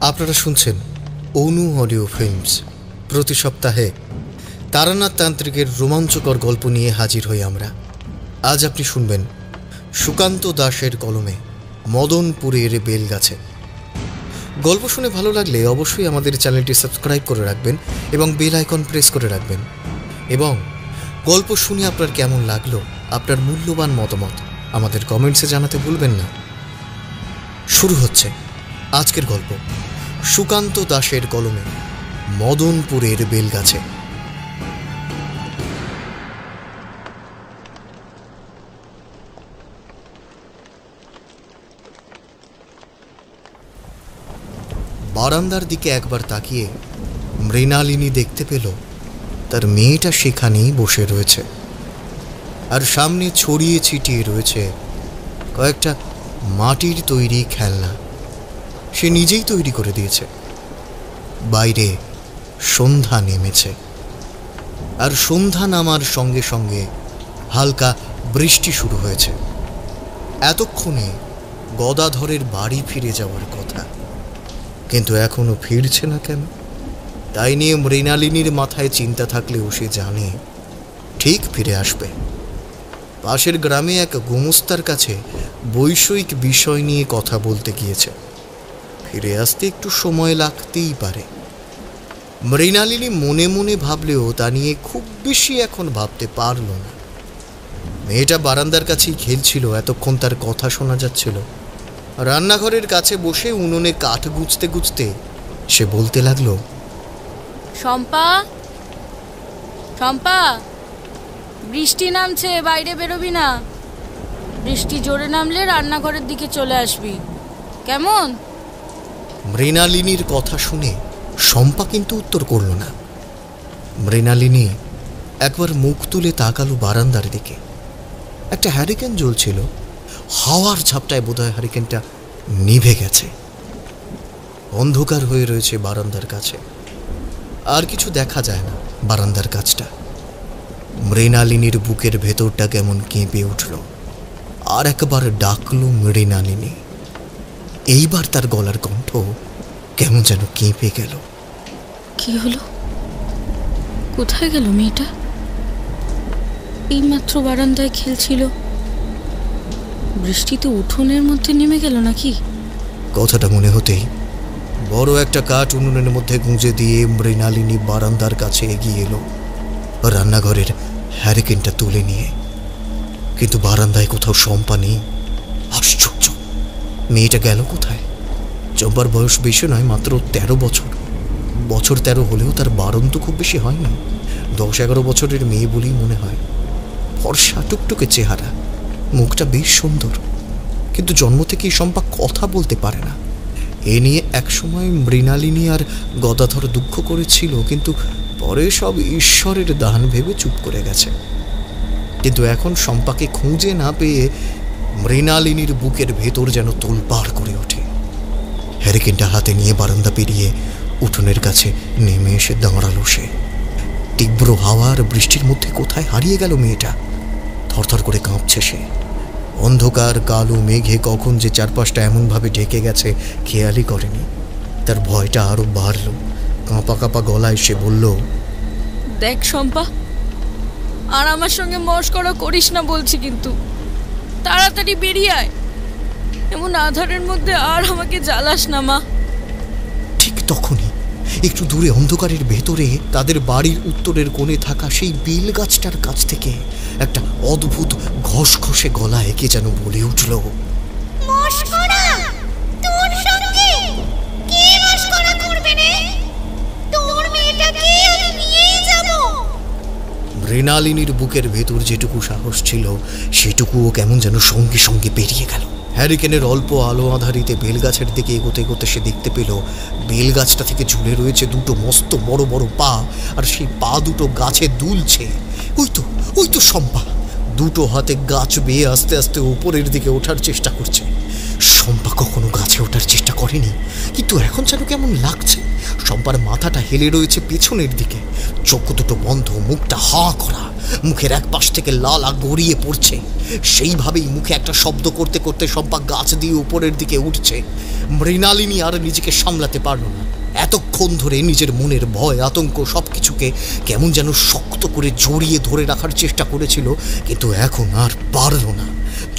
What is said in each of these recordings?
আপনারা শুনছেন অনু audio films. প্রতি সপ্তাহে তারানাথ তান্ত্রিকের রোমাঞ্চকর গল্প নিয়ে হাজির হই আমরা। আজ আপনি শুনবেন সুকান্ত দাসের কলমে মদনপুরের বেলগাছে। গল্প শুনে ভালো লাগলে অবশ্যই আমাদের চ্যানেলটি সাবস্ক্রাইব করে রাখবেন এবং বেল আইকন প্রেস করে রাখবেন। এবং গল্প শুনে আপনার কেমন লাগলো, আপনার মূল্যবান মতামত আমাদের কমেন্টসে জানাতে ভুলবেন না। শুরু হচ্ছে আজকের গল্প, সুকান্ত দাসের কলমে মদনপুরের বেলগাছে। বারান্দার দিকে একবার তাকিয়ে মৃণালিনী দেখতে পেল তার মেয়েটা সেখানেই বসে রয়েছে, আর সামনে ছড়িয়ে ছিটিয়ে রয়েছে কয়েকটা মাটির তৈরি খেলনা। সে নিজেই তৈরি করে দিয়েছে। বাইরে সন্ধ্যা নেমেছে, আর সন্ধ্যা নামার সঙ্গে সঙ্গে হালকা বৃষ্টি শুরু হয়েছে। এতক্ষণে গদাধরের বাড়ি ফিরে যাওয়ার কথা, কিন্তু এখনো ফিরছে না কেন? তাই নিয়ে মৃণালিনীর মাথায় চিন্তা থাকলেও সে জানে ঠিক ফিরে আসবে। পাশের গ্রামে এক গোমস্তার কাছে বৈষয়িক বিষয় নিয়ে কথা বলতে গিয়েছে, ফিরে আসতে একটু সময় লাগতেই পারে। মৃণালিনী মনে মনে ভাবলেও তা নিয়ে খুব বেশি এখন ভাবতে পারল না। মেয়েটা বারান্দার কাছেই খেলছিল, এতক্ষণ তার কথা শোনা যাচ্ছিল। রান্নাঘরের কাছে বসে উনুনে কাঠ গুছতে গুছতে সে বলতে লাগলো, শম্পা, শম্পা, বৃষ্টি নামছে, বাইরে বেরোবি না। বৃষ্টি জোরে নামলে রান্নাঘরের দিকে চলে আসবি, কেমন? মৃণালিনীর কথা শুনে শম্পা কিন্তু উত্তর করল না। মৃণালিনী একবার মুখ তুলে তাকালো বারান্দার দিকে। একটা হ্যারিকেন জ্বলছিল, হাওয়ার ঝাপটায় বোধহয় হ্যারিকেনটা নিভে গেছে। অন্ধকার হয়ে রয়েছে বারান্দার কাছে, আর কিছু দেখা যায় না বারান্দার কাছটা। মৃণালিনীর বুকের ভেতরটা কেমন কেঁপে উঠল। আর একবার ডাকলো মৃণালিনী। এইবার তার গলার কণ্ঠ কেমন যেন কেঁপে গেল। কি হলো? কোথায় গেল মেয়েটা? এইমাত্র বারান্দায় খেলছিল, বৃষ্টিতে উঠোনের মধ্যে নেমে গেল নাকি? কথাটা মনে হতেই বড় একটা কাঠ উনুনের মধ্যে গুঁজে দিয়ে মৃণালিনী বারান্দার কাছে এগিয়ে এলো, রান্নাঘরের হ্যারিকেনটা তুলে নিয়ে। কিন্তু বারান্দায় কোথাও শম্পা নেই। আশ্চর্য, মেয়েটা গেল কোথায়? চম্পার বয়স বেশি নয়, মাত্র 13 বছর। বছর 13 হলেও তার বারণ তো খুব বেশি হয়নি। 10-11 বছরের মেয়ে বলেই মনে হয়। ফর্সা টুকটুকে চেহারা, মুখটা বেশ সুন্দর, কিন্তু জন্ম থেকেই শম্পা কথা বলতে পারে না। এ নিয়ে একসময় মৃণালিনী আর গদাধর দুঃখ করেছিল, কিন্তু পরে সব ঈশ্বরের দান ভেবে চুপ করে গেছে। কিন্তু এখন শম্পাকে খুঁজে না পেয়ে মৃণালিনীর বুকের ভেতর যেন তোলপাড় করে ওঠে। হ্যারিকেনটা হাতে নিয়ে বারান্দা পেরিয়ে উঠোনের কাছে নেমে এসে দাঁড়ালো সে। তীব্র হাওয়া আর বৃষ্টির মধ্যে কোথায় হারিয়ে গেল মেয়েটা? থরথর করে কাঁপছে সে। অন্ধকার কালো মেঘে কখন যে চারপাশটা এমনভাবে ঢেকে গেছে খেয়ালই করেনি। তার ভয়টা আরো বাড়ল। কাঁপা কাঁপা গলায় সে বলল, দেখ শম্পা, আর আমার সঙ্গে মশকরা করিস না বলছি, কিন্তু তাড়াতাড়ি বেরিয়ে আয়। এমন আধারের মধ্যে আর আমাকে জ্বালাস না মা। ঠিক তখনই একটু দূরে অন্ধকারের ভেতরে তাদের বাড়ির উত্তরের কোণে থাকা সেই বেল গাছটার কাছ থেকে একটা অদ্ভুত ঘসঘসে গলায় কে যেন বলে উঠল, মশকরা? তোর সঙ্গে কে মশকরা করবে রে? তোর মেয়েটাকে আমি নিয়েই যাব। মৃণালিনীর বুকের ভেতর যেটুকু সাহস ছিল সেটুকুও কেমন যেন সঙ্গে সঙ্গে বেরিয়ে গেল। হ্যারিকেনের অল্প আলো আধারিতে বেলগাছের দিকে এগোতে এগোতে সে দেখতে পেল বেলগাছটা থেকে ঝুলে রয়েছে দুটো মস্ত বড় বড় পা, আর সেই পা দুটো গাছে দুলছে। ওই তো শম্পা দুটো হাতে গাছ বেয়ে আস্তে আস্তে উপরের দিকে ওঠার চেষ্টা করছে। শম্পা কখনো গাছে ওঠার চেষ্টা করেনি, কিন্তু এখন যেন কেমন লাগছে। শম্পার মাথাটা হেলে রয়েছে পেছনের দিকে, চোখ দুটো বন্ধ, মুখটা হা করা, মুখের এক পাশ থেকে লালা গড়িয়ে পড়ছে। সেইভাবেই মুখে একটা শব্দ করতে করতে শম্পা গাছ দিয়ে উপরের দিকে উঠছে। মৃণালিনী আর নিজেকে সামলাতে পারল না। এতক্ষণ ধরে নিজের মনের ভয় আতঙ্ক সবকিছুকে কেমন যেন শক্ত করে জড়িয়ে ধরে রাখার চেষ্টা করেছিল, কিন্তু এখন আর পারল না।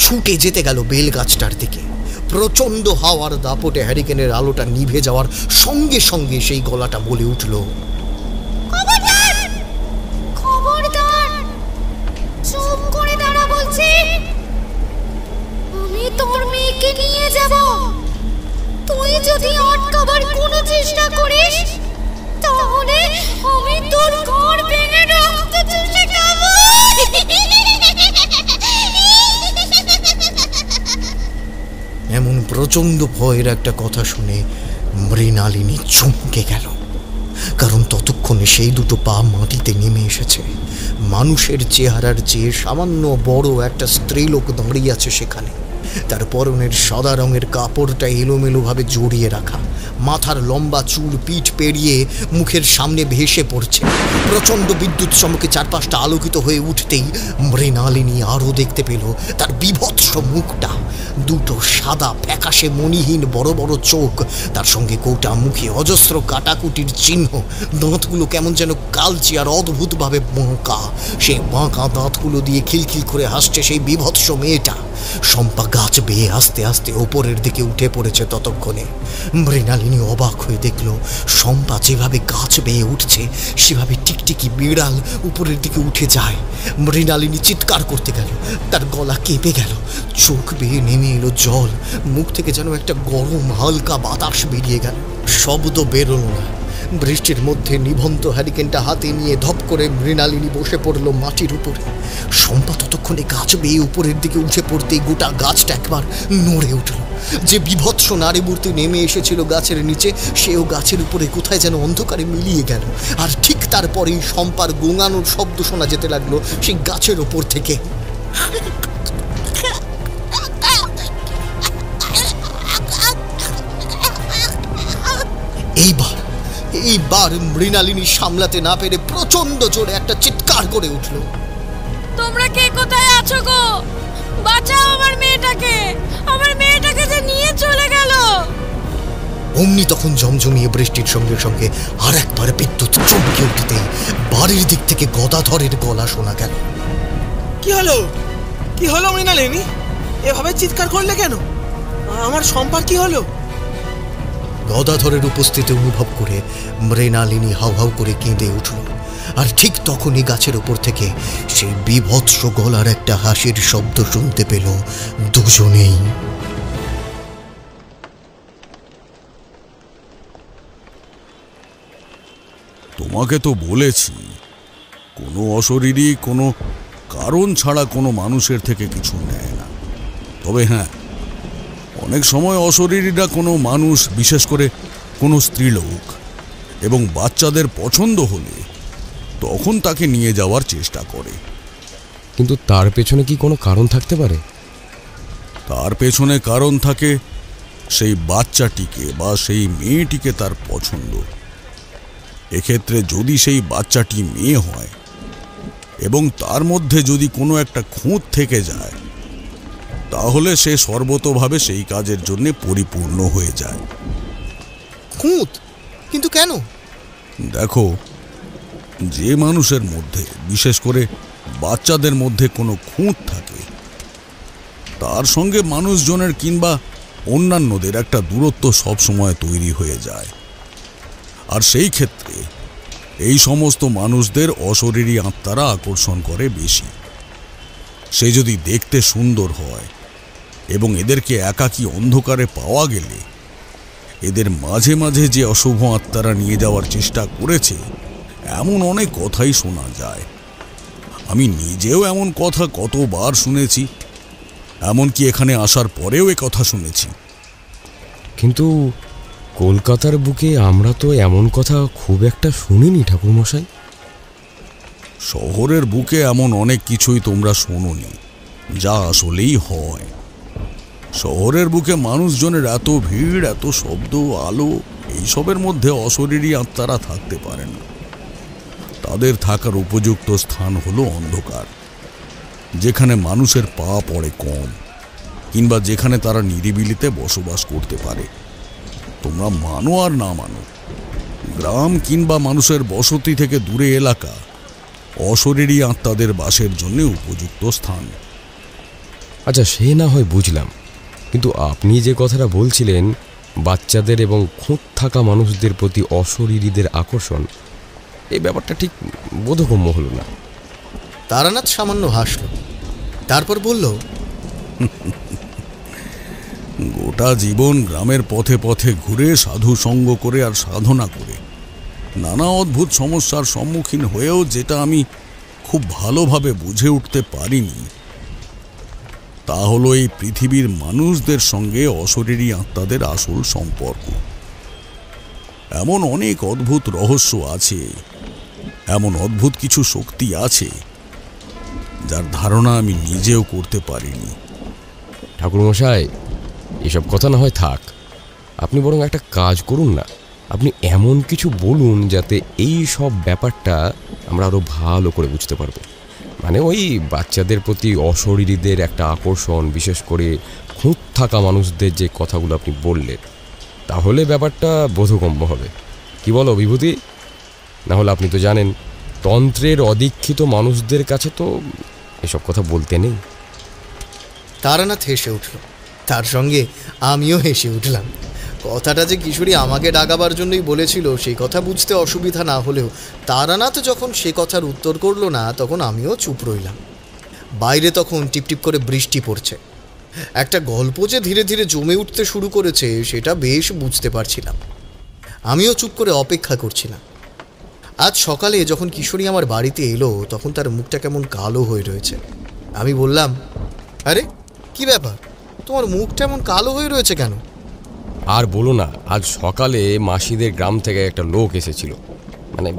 ছুটে যেতে গেল বেল গাছটার দিকে। প্রচণ্ড হাওয়ার দাপটে হ্যারিকেনের আলোটা নিভে যাওয়ার সঙ্গে সঙ্গে সেই গলাটা বলে উঠল, খবরদার, চুপ করে দাঁড়া বলছি। আমি তোর মেয়েকে নিয়ে যাব। তুই যদি আটকাবার কোনো চেষ্টা করিস তাহলে আমি তোর ঘর ভেঙে রক্ত চুষে খাবো। এমন প্রচণ্ড ভয়ের একটা কথা শুনে মৃণালিনী চমকে গেল, কারণ ততক্ষণে সেই দুটো পা মাটিতে নেমে এসেছে। মানুষের চেহারার চেয়ে সামান্য বড় একটা স্ত্রীলোক দাঁড়িয়ে আছে সেখানে। তার পরনের সাদা রঙের কাপড়টা এলোমেলোভাবে জড়িয়ে রাখা, মাথার লম্বা চুল পিঠ পেরিয়ে মুখের সামনে ভেসে পড়ছে। প্রচণ্ড বিদ্যুৎ চমকে চারপাশটা আলোকিত হয়ে উঠতেই মৃণালিনী আরও দেখতে পেল তার বীভৎস মুখটা। দুটো সাদা ফ্যাকাশে মণিহীন বড় বড় চোখ, তার সঙ্গে গোটা মুখে অজস্র কাটাকুটির চিহ্ন। দাঁতগুলো কেমন যেন কালচে আর অদ্ভুতভাবে বাঁকা। সেই বাঁকা দাঁতগুলো দিয়ে খিলখিল করে হাসছে সেই বীভৎস মেয়েটা। শম্পা গাছ বেয়ে আস্তে আস্তে ওপরের দিকে উঠে পড়েছে। ততক্ষণে মৃণালিনী অবাক হয়ে দেখল শম্পা যেভাবে গাছ বেয়ে উঠছে সেভাবে টিকটিকি বিড়াল উপরের দিকে উঠে যায়। মৃণালিনী চিৎকার করতে গেল, তার গলা কেঁপে গেল, চোখ বেয়ে নেমে এলো জল, মুখ থেকে যেন একটা গরম হালকা বাতাস বেরিয়ে গেল। শব্দ বেরোলো না। বৃষ্টির মধ্যে নিভন্ত হ্যারিকেনটা হাতে নিয়ে ধপ করে মৃণালিনী বসে পড়ল মাটির উপরে। শম্পা ততক্ষণে গাছ বেয়ে উপরের দিকে উঠে পড়তেই গোটা গাছটা একবার নড়ে উঠল। যে বিভৎস নারী মূর্তি নেমে এসেছিল গাছের নিচে, সেও গাছের উপরে কোথায় যেন অন্ধকারে মিলিয়ে গেল। আর ঠিক তারপরেই শম্পার গোঙানোর শব্দ শোনা যেতে লাগলো সেই গাছের ওপর থেকে। এইবার মৃণালিনী সামলাতে না পেরে প্রচন্ড জোরে একটা চিৎকার করে উঠল, তোমরা কে কোথায় আছো গো? বাঁচাও আমার মেয়েটাকে, আমার মেয়েটাকে যে নিয়ে চলে গেল। অমনি তখন জমজমিয়ে বৃষ্টির সঙ্গে সঙ্গে আর একবার বিদ্যুৎ চমকে উঠতেই বাড়ির দিক থেকে গদাধরের গলা শোনা গেল। কি হলো, কি হলো মৃণালিনী? এভাবে চিৎকার করলে কেন? আমার শম্পার কি হলো? গদাধরের উপস্থিতি অনুভব করে মৃণালিনী হাউ হাউ করে কেঁদে উঠল। আর ঠিক তখনই গাছের ওপর থেকে সেই বিভৎস গলার একটা হাসির শব্দ শুনতে পেল দুজনেই। তোমাকে তো বলেছি, কোনো অশরীরী কোনো কারণ ছাড়া কোনো মানুষের থেকে কিছু নেয় না। তবে হ্যাঁ, অনেক সময় অশরীরীরা কোনো মানুষ, বিশেষ করে কোনো স্ত্রীলোক এবং বাচ্চাদের পছন্দ হলে তখন তাকে নিয়ে যাওয়ার চেষ্টা করে। কিন্তু তার পেছনে কি কোনো কারণ থাকতে পারে? তার পেছনে কারণ থাকে সেই বাচ্চাটিকে বা সেই মেয়েটিকে তার পছন্দ। এক্ষেত্রে যদি সেই বাচ্চাটি মেয়ে হয় এবং তার মধ্যে যদি কোনো একটা খুঁত থেকে যায়, তাহলে সে সর্বতোভাবে সেই কাজের জন্য পরিপূর্ণ হয়ে যায়। খুঁত? কিন্তু কেন? দেখো, যে মানুষের মধ্যে, বিশেষ করে বাচ্চাদের মধ্যে কোনো খুঁত থাকে, তার সঙ্গে মানুষজনের কিংবা অন্যান্যদের একটা দূরত্ব সবসময় তৈরি হয়ে যায়। আর সেই ক্ষেত্রে এই সমস্ত মানুষদের অশরীরী আত্মারা আকর্ষণ করে বেশি। সে যদি দেখতে সুন্দর হয় এবং এদেরকে একাকী অন্ধকারে পাওয়া গেলে এদের মাঝে মাঝে যে অশুভ আত্মারা নিয়ে যাওয়ার চেষ্টা করেছে, এমন অনেক কথাই শোনা যায়। আমি নিজেও এমন কথা কতবার শুনেছি, এমনকি এখানে আসার পরেও এ কথা শুনেছি। কিন্তু কলকাতার বুকে আমরা তো এমন কথা খুব একটা শুনিনি ঠাকুরমশাই। শহরের বুকে এমন অনেক কিছুই তোমরা শোনোনি, যা আসলেই হয়। শহরের বুকে মানুষজনের এত ভিড়, এত শব্দ, আলো, এইসবের মধ্যে অশরীরী আত্মারা থাকতে পারে না। তা তাদের থাকার উপযুক্ত স্থান হলো অন্ধকার, যেখানে মানুষের পা পড়ে কম, কিংবা যেখানে তারা নিরিবিলিতে বসবাস করতে পারে। তোমরা মানো আর না মানো, গ্রাম কিংবা মানুষের বসতি থেকে দূরে এলাকা অশরীরী আত্মাদের বাসের জন্য উপযুক্ত স্থান। আচ্ছা, সে না হয় বুঝলাম, কিন্তু আপনি যে কথাটা বলছিলেন বাচ্চাদের এবং খুঁত থাকা মানুষদের প্রতি অশরীরীদের আকর্ষণ, এই ব্যাপারটা ঠিক বোধগম্য হলো না। তারানাথ সামান্য হাসল, তারপর বলল, গোটা জীবন গ্রামের পথে পথে ঘুরে সাধু সঙ্গ করে আর সাধনা করে নানা অদ্ভুত সমস্যার সম্মুখীন হয়েও যেটা আমি খুব ভালোভাবে বুঝে উঠতে পারিনি, তা হলো এই পৃথিবীর মানুষদের সঙ্গে অশরীরী আত্মাদের আসল সম্পর্ক। এমন অনেক অদ্ভুত রহস্য আছে, এমন অদ্ভুত কিছু শক্তি আছে যার ধারণা আমি নিজেও করতে পারিনি। ঠাকুরমশাই, এসব কথা না হয় থাক, আপনি বরং একটা কাজ করুন না, আপনি এমন কিছু বলুন যাতে এই সব ব্যাপারটা আমরা আরও ভালো করে বুঝতে পারবো। মানে ওই বাচ্চাদের প্রতি অশরীরীদের একটা আকর্ষণ, বিশেষ করে খুঁত থাকা মানুষদের যে কথাগুলো আপনি বললেন, তাহলে ব্যাপারটা বোধগম্য হবে। কি বলো বিভূতি? না হলে আপনি তো জানেন, তন্ত্রের অদীক্ষিত মানুষদের কাছে তো এসব কথা বলতে নেই। তারানাথ হেসে উঠল, তার সঙ্গে আমিও হেসে উঠলাম। কথাটা যে কিশোরী আমাকে ডাকাবার জন্যই বলেছিল সেই কথা বুঝতে অসুবিধা না হলেও তারানাথ যখন সে কথার উত্তর করলো না, তখন আমিও চুপ রইলাম। বাইরে তখন টিপটিপ করে বৃষ্টি পড়ছে। একটা গল্প যে ধীরে ধীরে জমে উঠতে শুরু করেছে সেটা বেশ বুঝতে পারছিলাম। আমিও চুপ করে অপেক্ষা করছিলাম। আজ সকালে যখন কিশোরী আমার বাড়িতে এলো, তখন তার মুখটা কেমন কালো হয়ে রয়েছে। আমি বললাম, আরে কি ব্যাপার, তোমার মুখটা এমন কালো হয়ে রয়েছে কেন? আর বলো না, আজ সকালে মাসিদের গ্রাম থেকে একটা লোক এসেছিল, মানে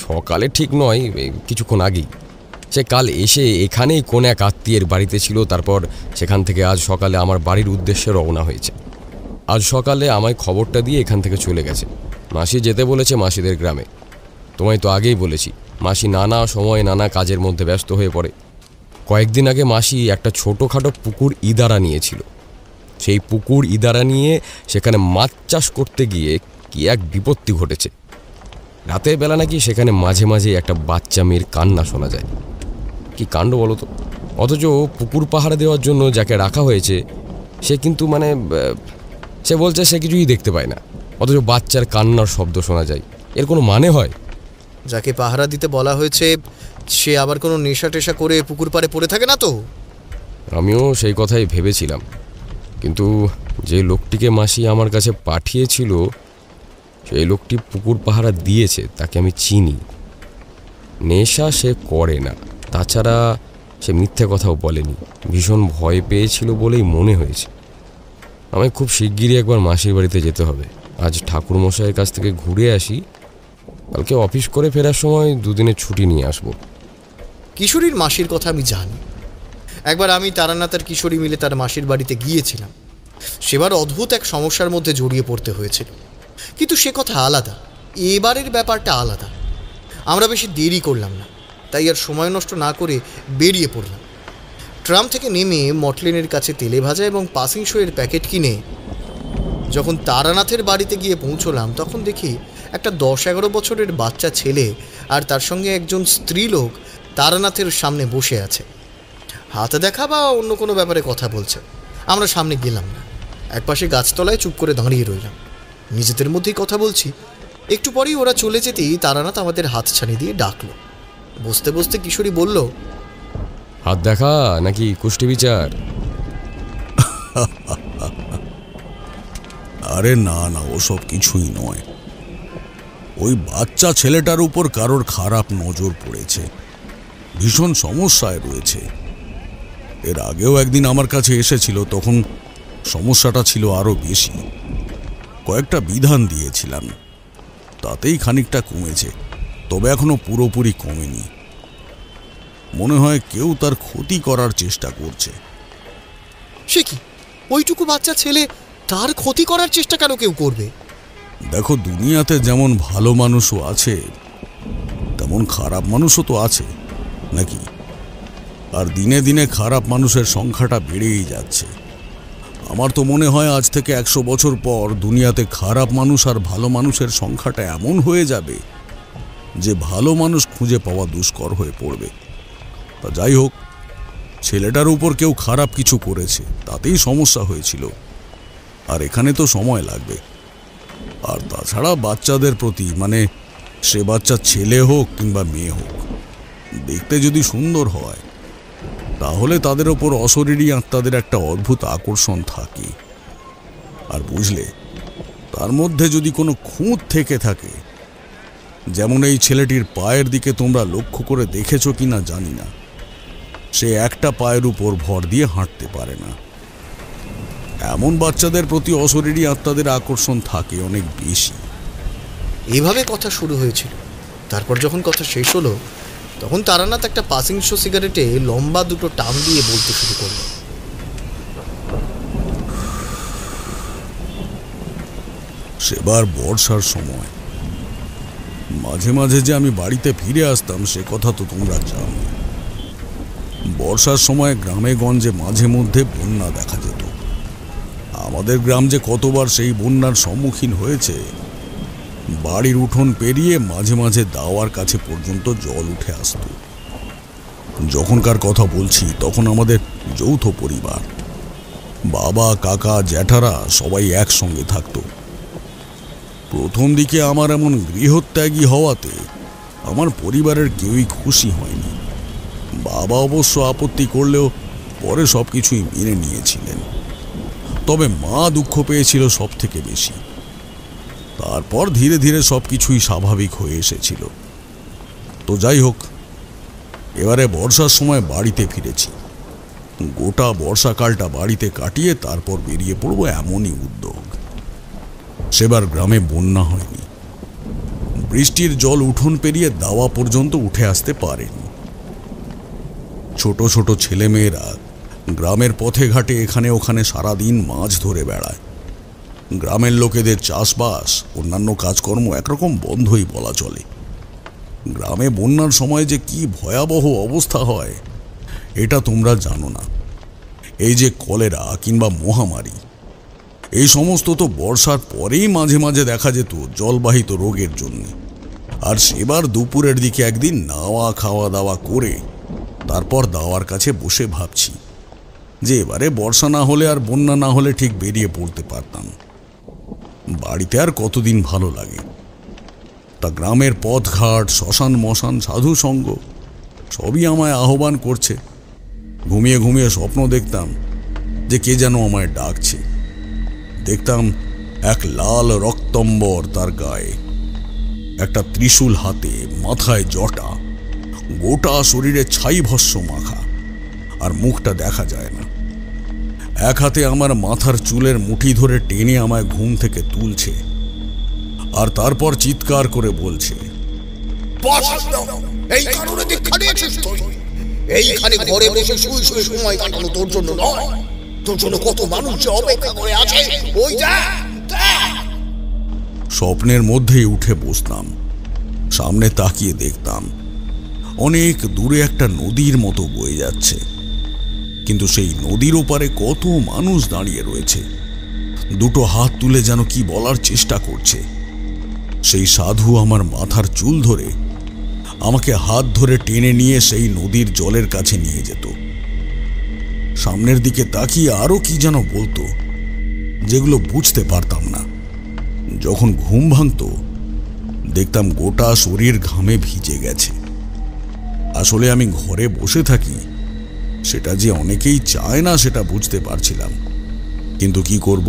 সকালে ঠিক নয়, কিছুক্ষণ আগেই। সে কাল এসে এখানেই কোন এক আত্মীয়ের বাড়িতে ছিল, তারপর সেখান থেকে আজ সকালে আমার বাড়ির উদ্দেশ্যে রওনা হয়েছে। আজ সকালে আমায় খবরটা দিয়ে এখান থেকে চলে গেছে। মাসি যেতে বলেছে মাসিদের গ্রামে। তোমায় তো আগেই বলেছি, মাসি নানা সময় নানা কাজের মধ্যে ব্যস্ত হয়ে পড়ে। কয়েকদিন আগে মাসি একটা ছোটোখাটো পুকুর ইদারা নিয়েছিল। সেই পুকুর ইদারা নিয়ে সেখানে মাছ চাষ করতে গিয়ে কি এক বিপত্তি ঘটেছে। রাতের বেলা নাকি সেখানে মাঝে মাঝে একটা বাচ্চা মেয়ের কান্না শোনা যায়। কি কাণ্ড বলো তো! অথচ পুকুর পাহারা দেওয়ার জন্য যাকে রাখা হয়েছে সে কিন্তু সে বলছে সে কিছুই দেখতে পায় না, অথচ বাচ্চার কান্নার শব্দ শোনা যায়। এর কোনো মানে হয়? যাকে পাহারা দিতে বলা হয়েছে সে আবার কোনো নেশা টেশা করে পুকুর পাড়ে পড়ে থাকে না তো? আমিও সেই কথাই ভেবেছিলাম, কিন্তু যে লোকটিকে মাসি আমার কাছে পাঠিয়েছিল সেই লোকটি পুকুর পাহারা দিয়েছে তাকে আমি চিনি। নেশা সে করে না, তাছাড়া সে মিথ্যে কথাও বলেনি। ভীষণ ভয় পেয়েছিল বলেই মনে হয়েছে। আমায় খুব শিগগিরই একবার মাসির বাড়িতে যেতে হবে। আজ ঠাকুরমশাইয়ের কাছ থেকে ঘুরে আসি, কালকে অফিস করে ফেরার সময় দুদিনের ছুটি নিয়ে আসব। কিশোরীর মাসির কথা আমি জানি। একবার আমি তারানাথ আর কিশোরী মিলে তার মাসির বাড়িতে গিয়েছিলাম। সেবার অদ্ভুত এক সমস্যার মধ্যে জড়িয়ে পড়তে হয়েছিল, কিন্তু সে কথা আলাদা, এবারের ব্যাপারটা আলাদা। আমরা বেশি দেরি করলাম না, তাই আর সময় নষ্ট না করে বেরিয়ে পড়লাম। ট্রাম থেকে নেমে মটলেনের কাছে তেলে ভাজা এবং পাসিং শোয়ের প্যাকেট কিনে যখন তারানাথের বাড়িতে গিয়ে পৌঁছলাম, তখন দেখি একটা 10-11 বছরের বাচ্চা ছেলে আর তার সঙ্গে একজন স্ত্রীলোক তারানাথের সামনে বসে আছে। হাতে দেখা বা অন্য কোনো ব্যাপারে কথা বলছে। আমরা সামনে গেলাম না, একপাশে গাছতলায় চুপ করে দাঁড়িয়ে রইলাম। নিজেদের মধ্যেই কথা বলছি। একটু পরেই ওরা চলে যেতেই তারানাথ আমাদের হাত ছানি দিয়ে ডাকলো। বসতে বসতে কিশোরী বলল, হাত দেখা নাকি কুষ্টি বিচার? আরে না না, ওসব কিছুই নয়। ওই বাচ্চা ছেলেটার উপর কারোর খারাপ নজর পড়েছে, ভীষণ সমস্যায় রয়েছে। এর আগেও একদিন আমার কাছে এসেছিল, তখন সমস্যাটা ছিল আরো বেশি। কয়েকটা বিধান দিয়েছিলাম, তাতেই খানিকটা কমেছে, তবে এখনো পুরোপুরি কমেনি। মনে হয় কেউ তার ক্ষতি করার চেষ্টা করছে। সে কি, ওইটুকু বাচ্চা ছেলে তার ক্ষতি করার চেষ্টা কেন কেউ করবে? দেখো, দুনিয়াতে যেমন ভালো মানুষও আছে এমন খারাপ মানুষও তো আছে নাকি? আর দিনে দিনে খারাপ মানুষের সংখ্যাটা বেড়েই যাচ্ছে। আমার তো মনে হয় আজ থেকে 100 বছর পর দুনিয়াতে খারাপ মানুষ আর ভালো মানুষের সংখ্যাটা এমন হয়ে যাবে যে ভালো মানুষ খুঁজে পাওয়া দুষ্কর হয়ে পড়বে। তা যাই হোক, ছেলেটার উপর কেউ খারাপ কিছু করেছে, তাতেই সমস্যা হয়েছিল। আর এখানে তো সময় লাগবে। আর তাছাড়া বাচ্চাদের প্রতি, মানে সে বাচ্চা ছেলে হোক কিংবা মেয়ে হোক, দেখতে যদি সুন্দর হয় তাহলে তাদের ওপর অশরীরী আত্মাদের একটা অদ্ভুত আকর্ষণ থাকে। আর বুঝলে, তার মধ্যে যদি কোনো খুঁত থেকে থাকে, যেমন এই ছেলেটির পায়ের দিকে তোমরা লক্ষ্য করে দেখেছো কিনা জানি না, সে একটা পায়ের উপর ভর দিয়ে হাঁটতে পারে না। এমন বাচ্চাদের প্রতি অশরীরী আত্মাদের আকর্ষণ থাকে অনেক বেশি। এইভাবে কথা শুরু হয়েছিল। তারপর যখন কথা শেষ হলো, তখন তারানাথ একটা পাসিং শো সিগারেটে লম্বা দুটো টান দিয়ে বলতে শুরু করলো। সেবার বর্ষার সময় মাঝে মাঝে যে আমি বাড়িতে ফিরে আসতাম সে কথা তো তোমরা জানো। বর্ষার সময় গ্রামে গঞ্জে মাঝে মধ্যে বন্যা দেখা যেত। আমাদের গ্রাম যে কতবার সেই বন্যার সম্মুখীন হয়েছে। বাড়ির উঠোন পেরিয়ে মাঝে মাঝে দাওয়ার কাছে পর্যন্ত জল উঠে আসত। যখনকার কথা বলছি তখন আমাদের যৌথ পরিবার, বাবা, কাকা, জ্যাঠারা সবাই একসঙ্গে থাকত। প্রথম দিকে আমার এমন গৃহত্যাগী হওয়াতে আমার পরিবারের কেউই খুশি হয়নি। বাবা অবশ্য আপত্তি করলেও পরে সবকিছুই মেনে নিয়েছিলেন। তবে মা দুঃখ পেয়েছিল সব থেকে বেশি। তারপর ধীরে ধীরে সবকিছুই স্বাভাবিক হয়ে এসেছিল। তো যাই হোক, এবারে বর্ষার সময় বাড়িতে ফিরেছি। গোটা বর্ষাকালটা বাড়িতে কাটিয়ে তারপর বেরিয়ে পড়ব এমনই উদ্যোগ। সেবার গ্রামে বন্যা হয়নি। বৃষ্টির জল উঠোন পেরিয়ে দাওয়া পর্যন্ত উঠে আসতে পারেনি। ছোট ছোট ছেলেমেয়েরা গ্রামের পথে ঘাটে এখানে ওখানে সারাদিন মাছ ধরে বেড়ায়। গ্রামের লোকেদের চাষবাস, অন্যান্য কাজকর্ম একরকম বন্ধই বলা চলে। গ্রামে বন্যার সময় যে কি ভয়াবহ অবস্থা হয় এটা তোমরা জানো না। এই যে কলেরা কিংবা মহামারী, এই সমস্ত তো বর্ষার পরেই মাঝে মাঝে দেখা যেত জলবাহিত রোগের জন্য। আর সেবার দুপুরের দিকে একদিন নাওয়া খাওয়া দাওয়া করে তারপর দাওয়ার কাছে বসে ভাবছি যে এবারে বর্ষা না হলে আর বন্যা না হলে ঠিক বেরিয়ে পড়তে পারতাম। বাড়িতে আর কতদিন ভালো লাগে। তা গ্রামের পথঘাট, শ্মশান মশান, সাধু সঙ্গ সবই আমায় আহ্বান করছে। ঘুমিয়ে ঘুমিয়ে স্বপ্ন দেখতাম যে কে যেন আমায় ডাকছে। দেখতাম এক লাল রক্তম্বর তার গায়ে, একটা ত্রিশূল হাতে, মাথায় জটা, গোটা শরীরে ছাই ভস্ম মাখা, আর মুখটা দেখা যায় না। এক হাতে আমার মাথার চুলের মুঠি ধরে টেনে আমায় ঘুম থেকে তুলছে, আর তারপর চিৎকার করে বলছে, এইখানে ঘরে বসে শুয়ে শুয়ে সময় কাটানো তোর জন্য নয়, তোর জন্য কত মানুষ যে অপেক্ষা করে আছে। ওই যা। স্বপ্নের মধ্যেই উঠে বসতাম। সামনে তাকিয়ে দেখতাম অনেক দূরে একটা নদীর মতো বয়ে যাচ্ছে, কিন্তু সেই নদীর ওপারে কত মানুষ দাঁড়িয়ে রয়েছে। দুটো হাত তুলে যেন কি বলার চেষ্টা করছে। সেই সাধু আমার মাথার চুল ধরে আমাকে হাত ধরে টেনে নিয়ে সেই নদীর জলের কাছে নিয়ে যেত। সামনের দিকে তাকিয়ে আরো কি যেন বলতো, যেগুলো বুঝতে পারতাম না। যখন ঘুম ভাঙত দেখতাম গোটা শরীর ঘামে ভিজে গেছে। আসলে আমি ঘরে বসে থাকি সেটা যে অনেকেই চায় না সেটা বুঝতে পারছিলাম, কিন্তু কি করব,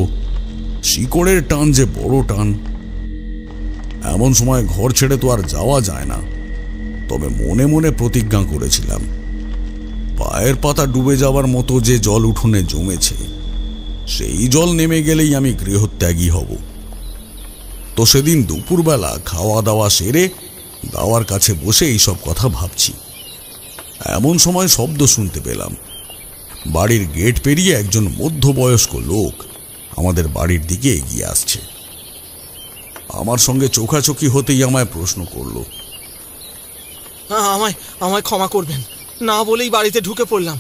শিকড়ের টান যে বড় টান। এমন সময় ঘর ছেড়ে তো আর যাওয়া যায় না। তবে মনে মনে প্রতিজ্ঞা করেছিলাম, পায়ের পাতা ডুবে যাওয়ার মতো যে জল উঠোনে জমেছে সেই জল নেমে গেলেই আমি গৃহত্যাগী হব। তো সেদিন দুপুরবেলা খাওয়া দাওয়া সেরে দাওয়ার কাছে বসে এইসব কথা ভাবছি। এমন সময় শব্দ শুনতে পেলাম। বাড়ির গেট পেরিয়ে একজন মধ্যবয়স্ক লোক আমাদের বাড়ির দিকে এগিয়ে আসছে। আমার সঙ্গে চোখাচোখি হতেই আমায় প্রশ্ন করল, আমায় আমায় ক্ষমা করবেন, না বলেই বাড়িতে ঢুকে পড়লাম।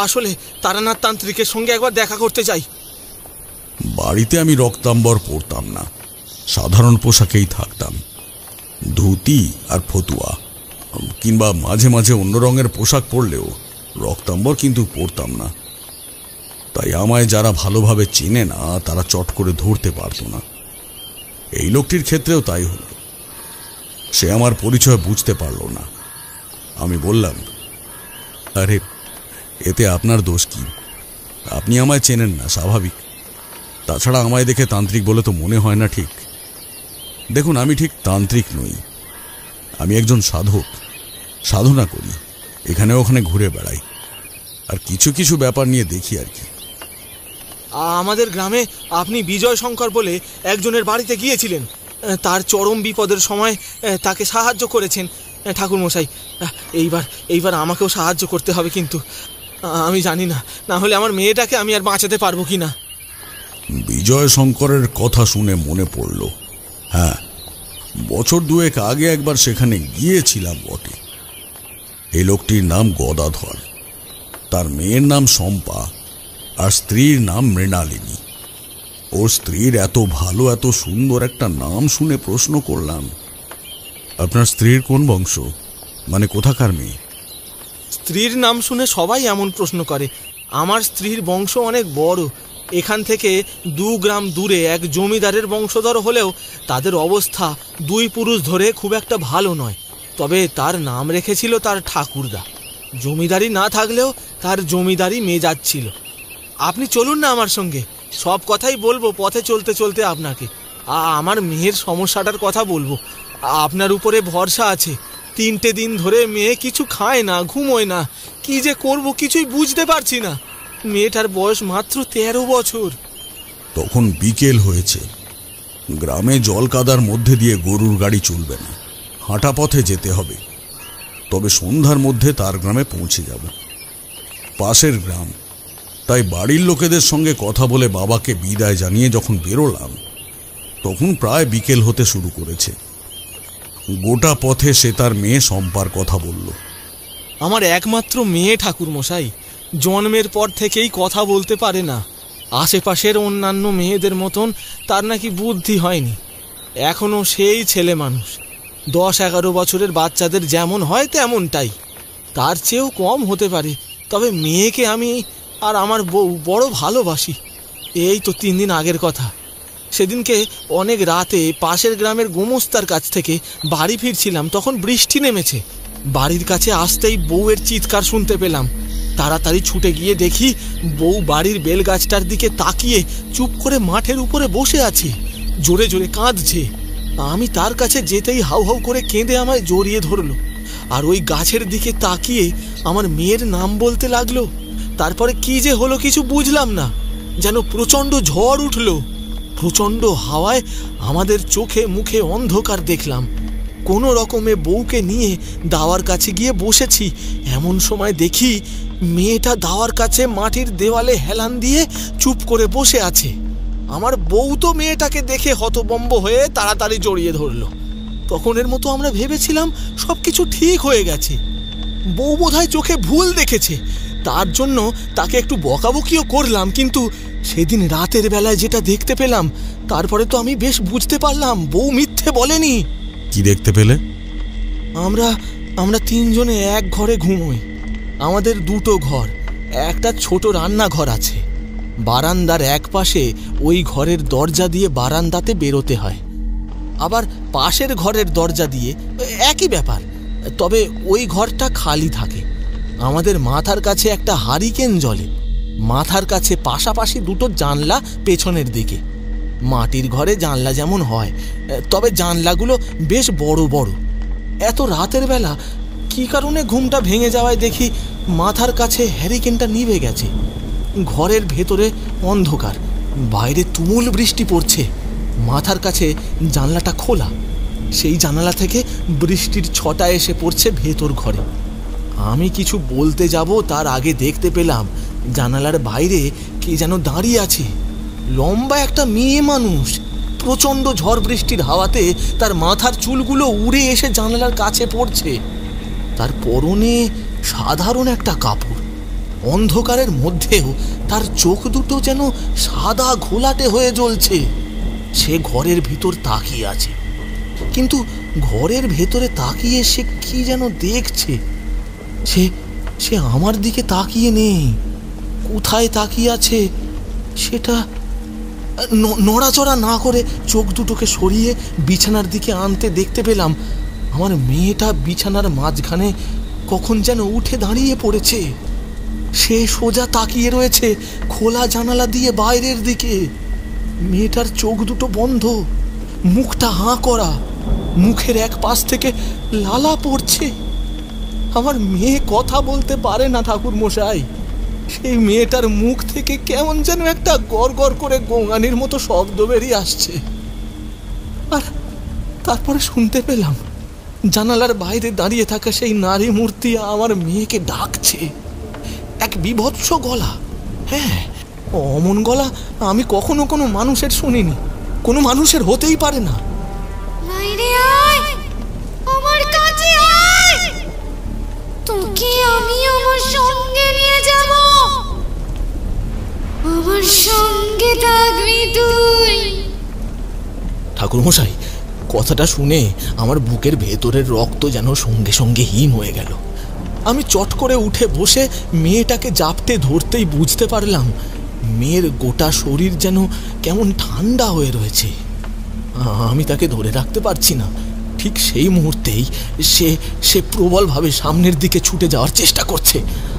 আসলে তারানাথ তান্ত্রিকের সঙ্গে একবার দেখা করতে চাই। বাড়িতে আমি রক্তাম্বর পরতাম না, সাধারণ পোশাকেই থাকতাম, ধুতি আর ফতুয়া, কিংবা মাঝে মাঝে অন্য রঙের পোশাক পরলেও রক্তাম্বর কিন্তু পরতাম না। তাই আমায় যারা ভালোভাবে চেনে না তারা চট করে ধরতে পারত না। এই লোকটির ক্ষেত্রেও তাই হলো। সে আমার পরিচয় বুঝতে পারল না। আমি বললাম, আরে এতে আপনার দোষ কি? আপনি আমায় চেনেন না, স্বাভাবিক। তাছাড়া আমায় দেখে তান্ত্রিক বলে তো মনে হয় না ঠিক। দেখুন, আমি ঠিক তান্ত্রিক নই, আমি একজন সাধক, সাধনা করি, এখানে ওখানে ঘুরে বেড়াই, আর কিছু কিছু ব্যাপার নিয়ে দেখি আর কি। আমাদের গ্রামে আপনি বিজয় শঙ্কর বলে একজনের বাড়িতে গিয়েছিলেন, তার চরম বিপদের সময় তাকে সাহায্য করেছেন। ঠাকুরমশাই, এইবার আমাকেও সাহায্য করতে হবে, কিন্তু আমি জানি না, না হলে আমার মেয়েটাকে আমি আর বাঁচাতে পারবো কি না। বিজয় শঙ্করের কথা শুনে মনে পড়ল, হ্যাঁ, বছর দুয়েক আগে একবার সেখানে গিয়েছিলাম বটে। এই লোকটির নাম গদাধর, তার মেয়ের নাম শম্পা, আর স্ত্রীর নাম মৃণালিনী। ওর স্ত্রীর এত ভালো, এত সুন্দর একটা নাম শুনে প্রশ্ন করলাম, আপনার স্ত্রীর কোন বংশ, মানে কোথাকার মেয়ে? স্ত্রীর নাম শুনে সবাই এমন প্রশ্ন করে। আমার স্ত্রীর বংশ অনেক বড়। এখান থেকে 2 গ্রাম দূরে এক জমিদারের বংশধর হলেও তাদের অবস্থা 2 পুরুষ ধরে খুব একটা ভালো নয়। তবে তার নাম রেখেছিল তার ঠাকুরদা। জমিদারি না থাকলেও তার জমিদারি মেজাজ ছিল। আপনি চলুন না আমার সঙ্গে, সব কথাই বলবো পথে চলতে চলতে আপনাকে। আমার মেয়ের সমস্যাটার কথা বলবো, আপনার উপরে ভরসা আছে। 3টে দিন ধরে মেয়ে কিছু খায় না, ঘুমোয় না, কি যে করব কিছুই বুঝতে পারছি না। মেয়েটার বয়স মাত্র 13 বছর। তখন বিকেল হয়েছে, গ্রামে জল কাদার মধ্যে দিয়ে গরুর গাড়ি চলবে না, হাঁটা পথে যেতে হবে। তবে সন্ধ্যার মধ্যে তার গ্রামে পৌঁছে যাব, পাশের গ্রাম। তাই বাড়ির লোকেদের সঙ্গে কথা বলে বাবাকে বিদায় জানিয়ে যখন বেরোলাম, তখন প্রায় বিকেল হতে শুরু করেছে। গোটা পথে সে তার মেয়ে শম্পার কথা বলল। আমার একমাত্র মেয়ে ঠাকুরমশাই, জন্মের পর থেকেই কথা বলতে পারে না। আশেপাশের অন্যান্য মেয়েদের মতন তার নাকি বুদ্ধি হয়নি, এখনো সেই ছেলে মানুষ। 10-11 বছরের বাচ্চাদের যেমন হয় তেমনটাই, তার চেয়েও কম হতে পারে। তবে মেয়েকে আমি আর আমার বউ বড় ভালোবাসি। এই তো 3 দিন আগের কথা, সেদিনকে অনেক রাতে পাশের গ্রামের গোমস্তার কাছ থেকে বাড়ি ফিরছিলাম, তখন বৃষ্টি নেমেছে। বাড়ির কাছে আসতেই বউয়ের চিৎকার শুনতে পেলাম। তাড়াতাড়ি ছুটে গিয়ে দেখি বউ বাড়ির বেলগাছটার দিকে তাকিয়ে চুপ করে মাঠের উপরে বসে আছে, জোরে জোরে কাঁদছে। আমি তার কাছে যেতেই হাউ হাউ করে কেঁদে আমায় জড়িয়ে ধরলো, আর ওই গাছের দিকে তাকিয়ে আমার মেয়ের নাম বলতে লাগলো। তারপরে কি যে হলো কিছু বুঝলাম না, যেন প্রচণ্ড ঝড় উঠল। প্রচণ্ড হাওয়ায় আমাদের চোখে মুখে অন্ধকার দেখলাম। কোনো রকমে বউকে নিয়ে দাওয়ার কাছে গিয়ে বসেছি, এমন সময় দেখি মেয়েটা দাওয়ার কাছে মাটির দেওয়ালে হেলান দিয়ে চুপ করে বসে আছে। আমার বউ তো মেয়েটাকে দেখে হতবম্ব হয়ে তাড়াতাড়ি জড়িয়ে ধরলো। তখনের মতো আমরা ভেবেছিলাম সব কিছু ঠিক হয়ে গেছে। বউ বোধহয় চোখে ভুল দেখেছে, তার জন্য তাকে একটু বকাবকিও করলাম। কিন্তু সেদিন রাতের বেলায় যেটা দেখতে পেলাম, তারপরে তো আমি বেশ বুঝতে পারলাম বউ মিথ্যে বলেনি। কি দেখতে পেলে? আমরা 3 জনে এক ঘরে ঘুমোই। আমাদের 2টো ঘর, একটা ছোট রান্নাঘর আছে। বারান্দার এক পাশে ওই ঘরের দরজা দিয়ে বারান্দাতে বেরোতে হয়, আবার পাশের ঘরের দরজা দিয়ে একই ব্যাপার। তবে ওই ঘরটা খালি থাকে। আমাদের মাথার কাছে একটা হারিকেন জ্বলে, মাথার কাছে পাশাপাশি 2টো জানলা পেছনের দিকে। মাটির ঘরে জানলা যেমন হয়, তবে জানলাগুলো বেশ বড় বড়। এত রাতের বেলা কি কারণে ঘুমটা ভেঙে যাওয়ায় দেখি মাথার কাছে হ্যারিকেনটা নিভে গেছে। ঘরের ভেতরে অন্ধকার, বাইরে তুমুল বৃষ্টি পড়ছে। মাথার কাছে জানলাটা খোলা, সেই জানালা থেকে বৃষ্টির ছটা এসে পড়ছে ভেতর ঘরে। আমি কিছু বলতে যাব তার আগে দেখতে পেলাম জানালার বাইরে কে যেন দাঁড়িয়ে আছে, লম্বা একটা মেয়ে মানুষ। প্রচণ্ড ঝড় বৃষ্টির হাওয়াতে তার মাথার চুলগুলো উড়ে এসে জানালার কাছে পড়ছে। তার পরনে সাধারণ একটা কাপড়। অন্ধকারের মধ্যেও তার চোখ দুটো যেন সাদা ঘোলাটে হয়ে জ্বলছে। সে ঘরের ভিতর তাকিয়ে আছে, কিন্তু ঘরের ভেতরে তাকিয়ে সে কি যেন দেখছে। সে সে আমার দিকে তাকিয়ে নেই। কোথায় তাকিয়ে আছে সেটা নড়াচড়া না করে চোখ দুটোকে সরিয়ে বিছানার দিকে আনতে দেখতে পেলাম আমার মেয়েটা বিছানার মাঝখানে কখন যেন উঠে দাঁড়িয়ে পড়েছে। সে সোজা তাকিয়ে রয়েছে খোলা জানালা দিয়ে বাইরের দিকে। মেয়েটার চোখ দুটো বন্ধ, মুখটা হাঁ করা, মুখের এক পাশ থেকে লালা পড়ছে। আমার মেয়ে কথা বলতে পারে না ঠাকুর মশাই। সেই মেয়েটার মুখ থেকে কেমন যেন একটা গড় গড় করে গোঙানির মতো শব্দ বেরিয়ে আসছে। আর তারপরে শুনতে পেলাম জানালার বাইরে দাঁড়িয়ে থাকা সেই নারী মূর্তি আমার মেয়েকে ডাকছে। এক বিভৎস গলা, হ্যাঁ, অমন গলা আমি কখনো কোনো মানুষের শুনিনি, কোনো মানুষের হতেই পারে না। আমার কাছে আয়, তোকে আমি আমার সঙ্গে নিয়ে যাব, আমার সঙ্গে থাকবি তুই। ঠাকুর মশাই, কথাটা শুনে আমার বুকের ভেতরের রক্ত যেন সঙ্গে সঙ্গে হিম হয়ে গেল। আমি চট করে উঠে বসে মেয়েটাকে জাপটে ধরতেই বুঝতে পারলাম মেয়ের গোটা শরীর যেন কেমন ঠান্ডা হয়ে রয়েছে। আমি তাকে ধরে রাখতে পারছি না। ঠিক সেই মুহূর্তেই সে প্রবলভাবে সামনের দিকে ছুটে যাওয়ার চেষ্টা করছে,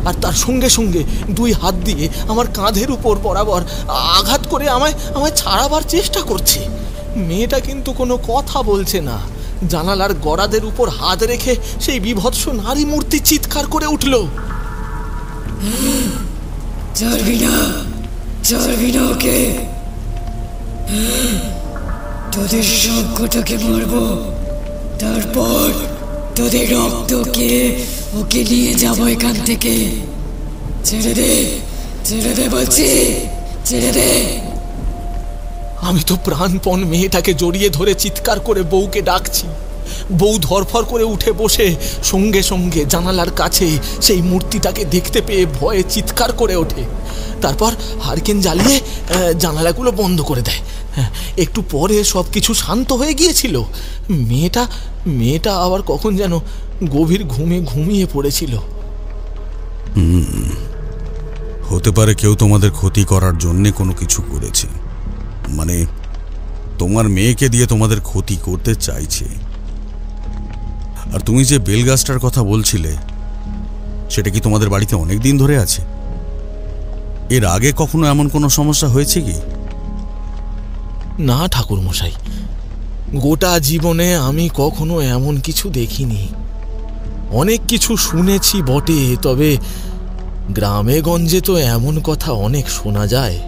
আর তার সঙ্গে সঙ্গে দুই হাত দিয়ে আমার কাঁধের উপর বরাবর আঘাত করে আমায় ছাড়াবার চেষ্টা করছে। মেয়েটা কিন্তু কোনো কথা বলছে না। জানালার গড়াদের উপর হাত রেখে সেই বিভৎস নারী মূর্তি চিৎকার করে উঠল, ওকে, তোদের সবকটাকে মারবো, তারপর তোদের রক্তকে ওকে নিয়ে যাবো এখান থেকে। ছেড়ে দে, ছেড়ে দে বলছি, ছেড়ে দে। আমি তো প্রাণপণ মেয়েটাকে জড়িয়ে ধরে চিৎকার করে বউকে ডাকছি। বউ ধরফর করে উঠে বসে সঙ্গে সঙ্গে জানালার কাছে সেই মূর্তিটাকে দেখতে পেয়ে ভয়ে চিৎকার করে ওঠে। তারপর হারকেন জ্বালিয়ে জানালাগুলো বন্ধ করে দেয়। একটু পরে সব কিছু শান্ত হয়ে গিয়েছিল। মেয়েটা আবার কখন যেন গভীর ঘুমে ঘুমিয়ে পড়েছিল। হতে পারে কেউ তোমাদের ক্ষতি করার জন্যে কোনো কিছু করেছে, মানে তোমার মেয়েকে দিয়ে তোমাদের ক্ষতি করতে চাইছে। আর তুমি যে বেলগাছটার কথা বলছিলে, সেটা কি তোমাদের বাড়িতে অনেক দিন ধরে আছে? এর আগে কখনো এমন কোনো সমস্যা হয়েছে কি? না ঠাকুর মশাই, গোটা জীবনে আমি কখনো এমন কিছু দেখিনি। অনেক কিছু শুনেছি বটে, তবে গ্রামে গঞ্জে তো এমন কথা অনেক শোনা যায়।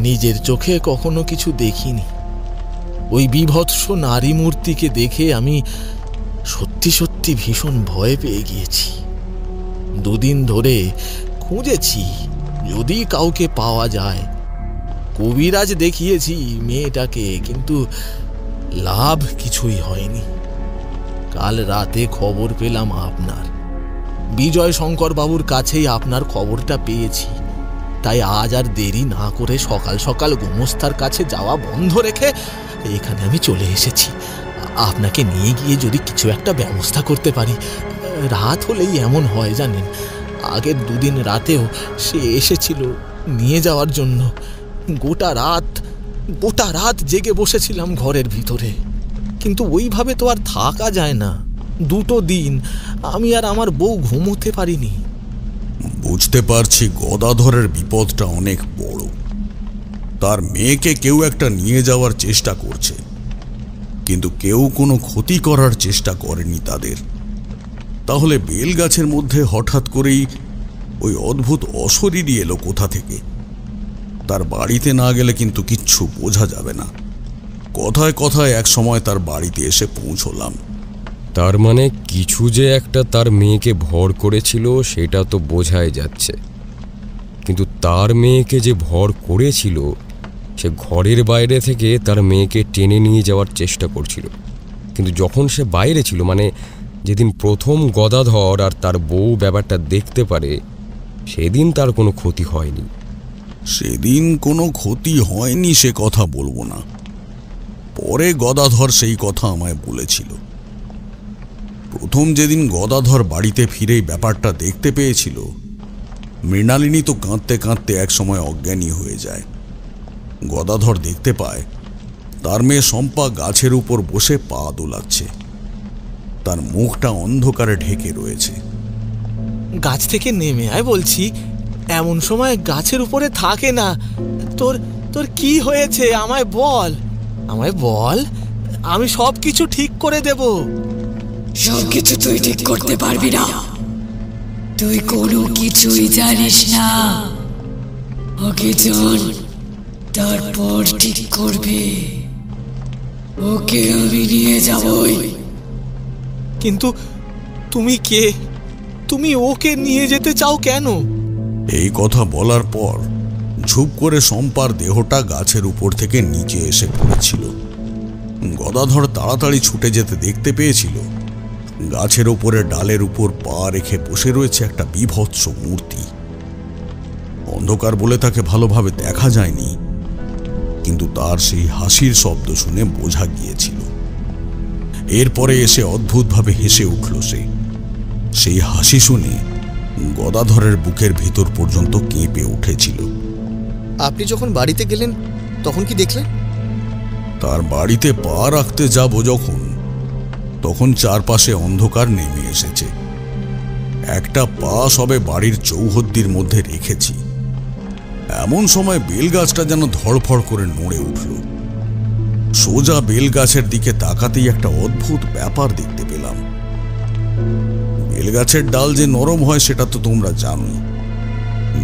নিজের চোখে কখনো কিছু দেখিনি। ওই বিভৎস নারী মূর্তিকে দেখে আমি সত্যি সত্যি ভীষণ ভয় পেয়ে গিয়েছি। দুদিন ধরে খুঁজেছি যদি কাউকে পাওয়া যায়। কবিরাজ দেখিয়েছি মেয়েটাকে, কিন্তু লাভ কিছুই হয়নি। কাল রাতে খবর পেলাম আপনার, বিজয় শঙ্কর বাবুর কাছেই আপনার খবরটা পেয়েছি। তাই আজ আর দেরি না করে সকাল সকাল গোমস্তার কাছে যাওয়া বন্ধ রেখে এখানে আমি চলে এসেছি। আপনাকে নিয়ে গিয়ে যদি কিছু একটা ব্যবস্থা করতে পারি। রাত হলেই এমন হয় জানেন। আগের দুদিন রাতেও সে এসেছিল নিয়ে যাওয়ার জন্য। গোটা রাত জেগে বসেছিলাম ঘরের ভিতরে, কিন্তু ওইভাবে তো আর থাকা যায় না। দুটো দিন আমি আর আমার বউ ঘুমোতে পারিনি। বুঝতে পারছি গদাধরের বিপদটা অনেক বড়। তার মেয়েকে কেউ একটা নিয়ে যাওয়ার চেষ্টা করছে, কিন্তু কেউ কোনো ক্ষতি করার চেষ্টা করেনি তাদের। তাহলে বেলগাছের মধ্যে হঠাৎ করেই ওই অদ্ভুত অশরীরী এলো কোথা থেকে? তার বাড়িতে না গেলে কিন্তু কিচ্ছু বোঝা যাবে না। কথায় কথায় এক সময় তার বাড়িতে এসে পৌঁছলাম। তার মানে কিছু যে একটা তার মেয়েকে ভর করেছিল সেটা তো বোঝাই যাচ্ছে, কিন্তু তার মেয়েকে যে ভর করেছিল সে ঘরের বাইরে থেকে তার মেয়েকে টেনে নিয়ে যাওয়ার চেষ্টা করছিল। কিন্তু যখন সে বাইরে ছিল, মানে যেদিন প্রথম গদাধর আর তার বউ ব্যাপারটা দেখতে পারে সেদিন তার কোনো ক্ষতি হয়নি। সেদিন কোনো ক্ষতি হয়নি সে কথা বলবো না, পরে গদাধর সেই কথা আমায় বলেছিল। প্রথম যেদিন গদাধর বাড়িতে ফিরেই ব্যাপারটা দেখতে পেয়েছিল, মৃণালিনী তো কাঁদতে কাঁদতে একসময় অজ্ঞানী হয়ে যায়। গদাধর দেখতে পায় তার মেয়ে শম্পা গাছের উপর বসে পা দোলাচ্ছে, তার মুখটা অন্ধকারে ঢেকে রয়েছে। গাছ থেকে নেমে আয় বলছি, এমন সময় গাছের উপরে থাকে না। তোর তোর কি হয়েছে আমায় বল, আমায় বল, আমি সব কিছু ঠিক করে দেব। সবকিছু তুই ঠিক করতে পারবি না, তুই কোনো কিছুই জানিস না। ওকে জান, তারপর ঠিক করবে। ওকে আমি নিয়ে যাবই। কিন্তু তুমি কে? তুমি ওকে নিয়ে যেতে চাও কেন? এই কথা বলার পর ঝুপ করে শম্পার দেহটা গাছের উপর থেকে নিচে এসে পড়েছিল। গদাধর তাড়াতাড়ি ছুটে যেতে দেখতে পেয়েছিল গাছের উপরে ডালের উপর পা রেখে বসে রয়েছে একটা বিভৎস মূর্তি। অন্ধকার বলে তাকে ভালোভাবে দেখা যায়নি, কিন্তু তার সেই হাসির শব্দ শুনে বোঝা গিয়েছিল। এরপরে এসে অদ্ভুতভাবে হেসে উঠল সে। সেই হাসি শুনে গদাধরের বুকের ভিতর পর্যন্ত কেঁপে উঠেছিল। আপনি যখন বাড়িতে গেলেন তখন কি দেখলেন? তার বাড়িতে পা রাখতে যাব যখন, তখন চারপাশে অন্ধকার নেমে এসেছে। একটা পা সবে বাড়ির চৌহদ্দির মধ্যে রেখেছি, এমন সময় বেলগাছটা যেন ধড়ফড় করে নড়ে উঠল। সোজা বেলগাছের দিকে তাকাতেই একটা অদ্ভুত ব্যাপার দেখতে পেলাম। বেলগাছের ডাল যে নরম হয় সেটা তো তোমরা জানোই।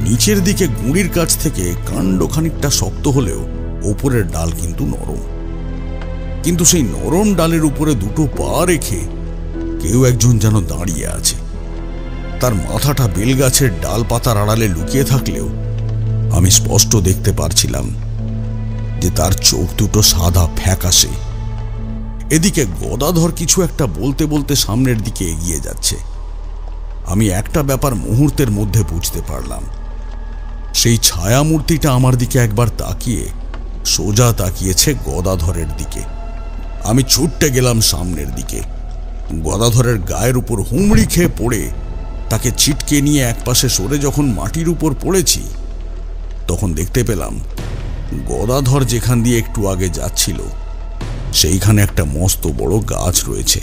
নিচের দিকে গুঁড়ির কাছ থেকে কাণ্ড খানিকটা শক্ত হলেও ওপরের ডাল কিন্তু নরম। কিন্তু সেই নরম ডালের উপরে দুটো পা রেখে কেউ একজন যেন দাঁড়িয়ে আছে। তার মাথাটা বেলগাছের ডাল পাতার আড়ালে লুকিয়ে থাকলেও আমি স্পষ্ট দেখতে পারছিলাম যে তার চোখ দুটো সাদা ফ্যাকাশে। এদিকে গদাধর কিছু একটা বলতে বলতে সামনের দিকে এগিয়ে যাচ্ছে। আমি একটা ব্যাপার মুহূর্তের মধ্যে বুঝতে পারলাম, সেই ছায়া মূর্তিটা আমার দিকে একবার তাকিয়ে সোজা তাকিয়েছে গদাধরের দিকে। আমি ছুটতে গেলাম সামনের দিকে। গদাধরের গায়ের উপর হুমড়ি খেয়ে পড়ে তাকে ছিটকে নিয়ে একপাশে সরে যখন মাটির উপর পড়েছি, তখন দেখতে পেলাম গদাধর যেখান দিয়ে একটু আগে যাচ্ছিল সেইখানে একটা মস্ত বড় গাছ রয়েছে,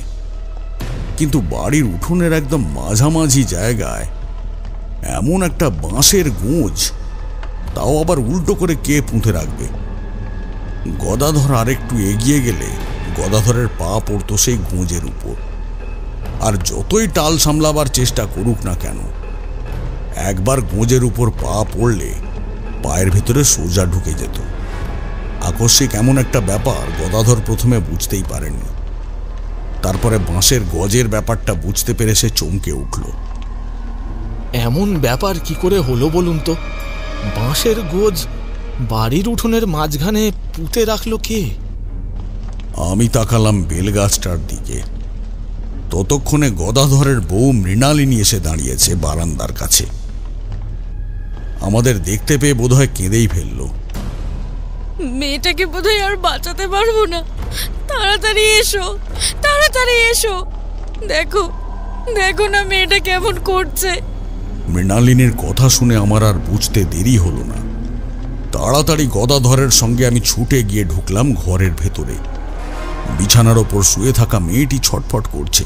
কিন্তু বাড়ির উঠোনের একদম মাঝামাঝি জায়গায় এমন একটা বাঁশের গোঁজ, তাও আবার উল্টো করে কে পুঁতে রাখবে। গদাধর আরেকটু এগিয়ে গেলে গদাধরের পা পড়তো সেই গোঁজের উপর, আর যতই টাল সামলাবার চেষ্টা করুক না কেন, একবার গোঁজের উপর পা পড়লে পায়ের ভিতরে সোজা ঢুকে যেত। আকস্মিক এমন একটা ব্যাপার গদাধর প্রথমে বুঝতেই পারেনি। তারপরে বাঁশের গজের ব্যাপারটা বুঝতে পেরে সে চমকে উঠল। এমন ব্যাপার কি করে হলো বলুন তো? বাঁশের গোজ বাড়ির উঠোনের মাঝখানে পুঁতে রাখলো কে? আমি তাকালাম বেলগাছটার দিকে। ততক্ষণে গদাধরের বউ মৃণালিনী এসে দাঁড়িয়েছে বারান্দার কাছে। আমাদের দেখতে পেয়ে বোধহয় কেঁদেই ফেলল। মেয়েটাকে বোধহয় আর বাঁচাতে পারবো না, তাড়াতাড়ি এসো, তাড়াতাড়ি এসো, দেখো দেখো না মেয়েটা কেমন করছে। মৃণালিনীর কথা শুনে আমার আর বুঝতে দেরি হলো না। তাড়াতাড়ি গদাধরের সঙ্গে আমি ছুটে গিয়ে ঢুকলাম ঘরের ভেতরে। বিছানার ওপর শুয়ে থাকা মেয়েটি ছটফট করছে।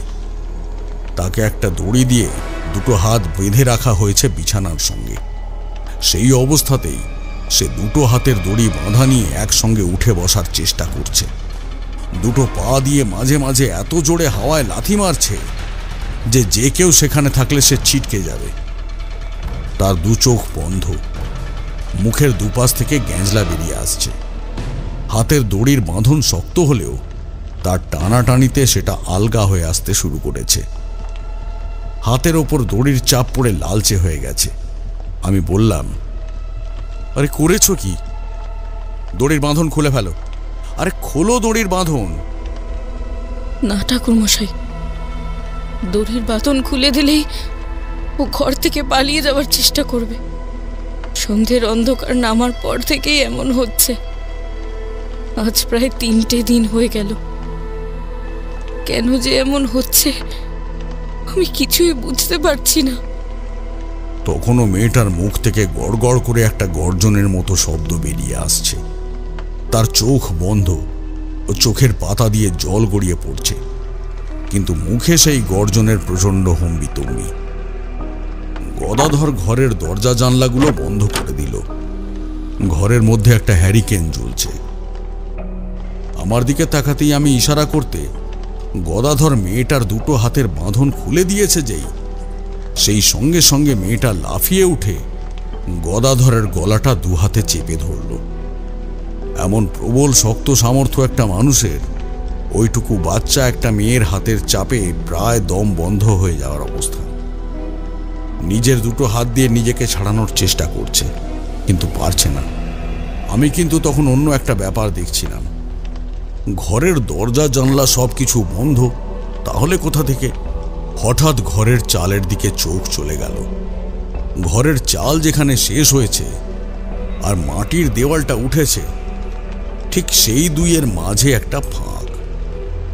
তাকে একটা দড়ি দিয়ে দুটো হাত বেঁধে রাখা হয়েছে বিছানার সঙ্গে। সেই অবস্থাতেই সে দুটো হাতের দড়ি বাঁধা নিয়ে একসঙ্গে উঠে বসার চেষ্টা করছে। দুটো পা দিয়ে মাঝে মাঝে এত জোরে হাওয়ায় লাথি মারছে যে কেউ সেখানে থাকলে সে ছিটকে যাবে। তার দু চোখ বন্ধ, মুখের দুপাশ থেকে গ্যাঁজলা বেরিয়ে আসছে। হাতের দড়ির বাঁধন শক্ত হলেও তার টানাটানিতে সেটা আলগা হয়ে আসতে শুরু করেছে। হাতের ওপর দড়ির চাপ পড়ে লালচে হয়ে গেছে। আমি বললাম, আরে করেছো কি? দড়ির বাঁধন খুলে ফেলো। আরে খোলো দড়ির বাঁধন। না ঠাকুর মশাই, দড়ির বাঁধন খুলে দিলেই ও ঘর থেকে পালিয়ে যাওয়ার চেষ্টা করবে। সন্ধ্যের অন্ধকার নামার পর থেকেই এমন হচ্ছে। আজ প্রায় 3টে দিন হয়ে গেল। কেন যে এমন হচ্ছে আমি কিছুই বুঝতে পারছি না। তখনও মেয়েটার মুখ থেকে গড়গড় করে একটা গর্জনের মতো শব্দ বেরিয়ে আসছে। তার চোখ বন্ধ ও চোখের পাতা দিয়ে জল গড়িয়ে পড়ছে, কিন্তু মুখে সেই গর্জনের প্রচণ্ড হম্বিতম্বি। গদাধর ঘরের দরজা জানলাগুলো বন্ধ করে দিল। ঘরের মধ্যে একটা হ্যারিকেন জ্বলছে। আমার দিকে তাকাতেই আমি ইশারা করতে গদাধর মেয়েটার দুটো হাতের বাঁধন খুলে দিয়েছে যেই, সেই সঙ্গে সঙ্গে মেয়েটা লাফিয়ে উঠে গদাধরের গলাটা দু হাতে চেপে ধরল। এমন প্রবল শক্ত সামর্থ্য একটা মানুষের ওইটুকু বাচ্চা একটা মেয়ের হাতের চাপে প্রায় দম বন্ধ হয়ে যাওয়ার অবস্থা। নিজের দুটো হাত দিয়ে নিজেকে ছাড়ানোর চেষ্টা করছে, কিন্তু পারছে না। আমি কিন্তু তখন অন্য একটা ব্যাপার দেখছিলাম। ঘরের দরজা জানলা সবকিছু বন্ধ, তাহলে কোথা থেকে? হঠাৎ ঘরের চালের দিকে চোখ চলে গেল। ঘরের চাল যেখানে শেষ হয়েছে আর মাটির দেওয়ালটা উঠেছে, ঠিক সেই দুইয়ের মাঝে একটা ফাঁক।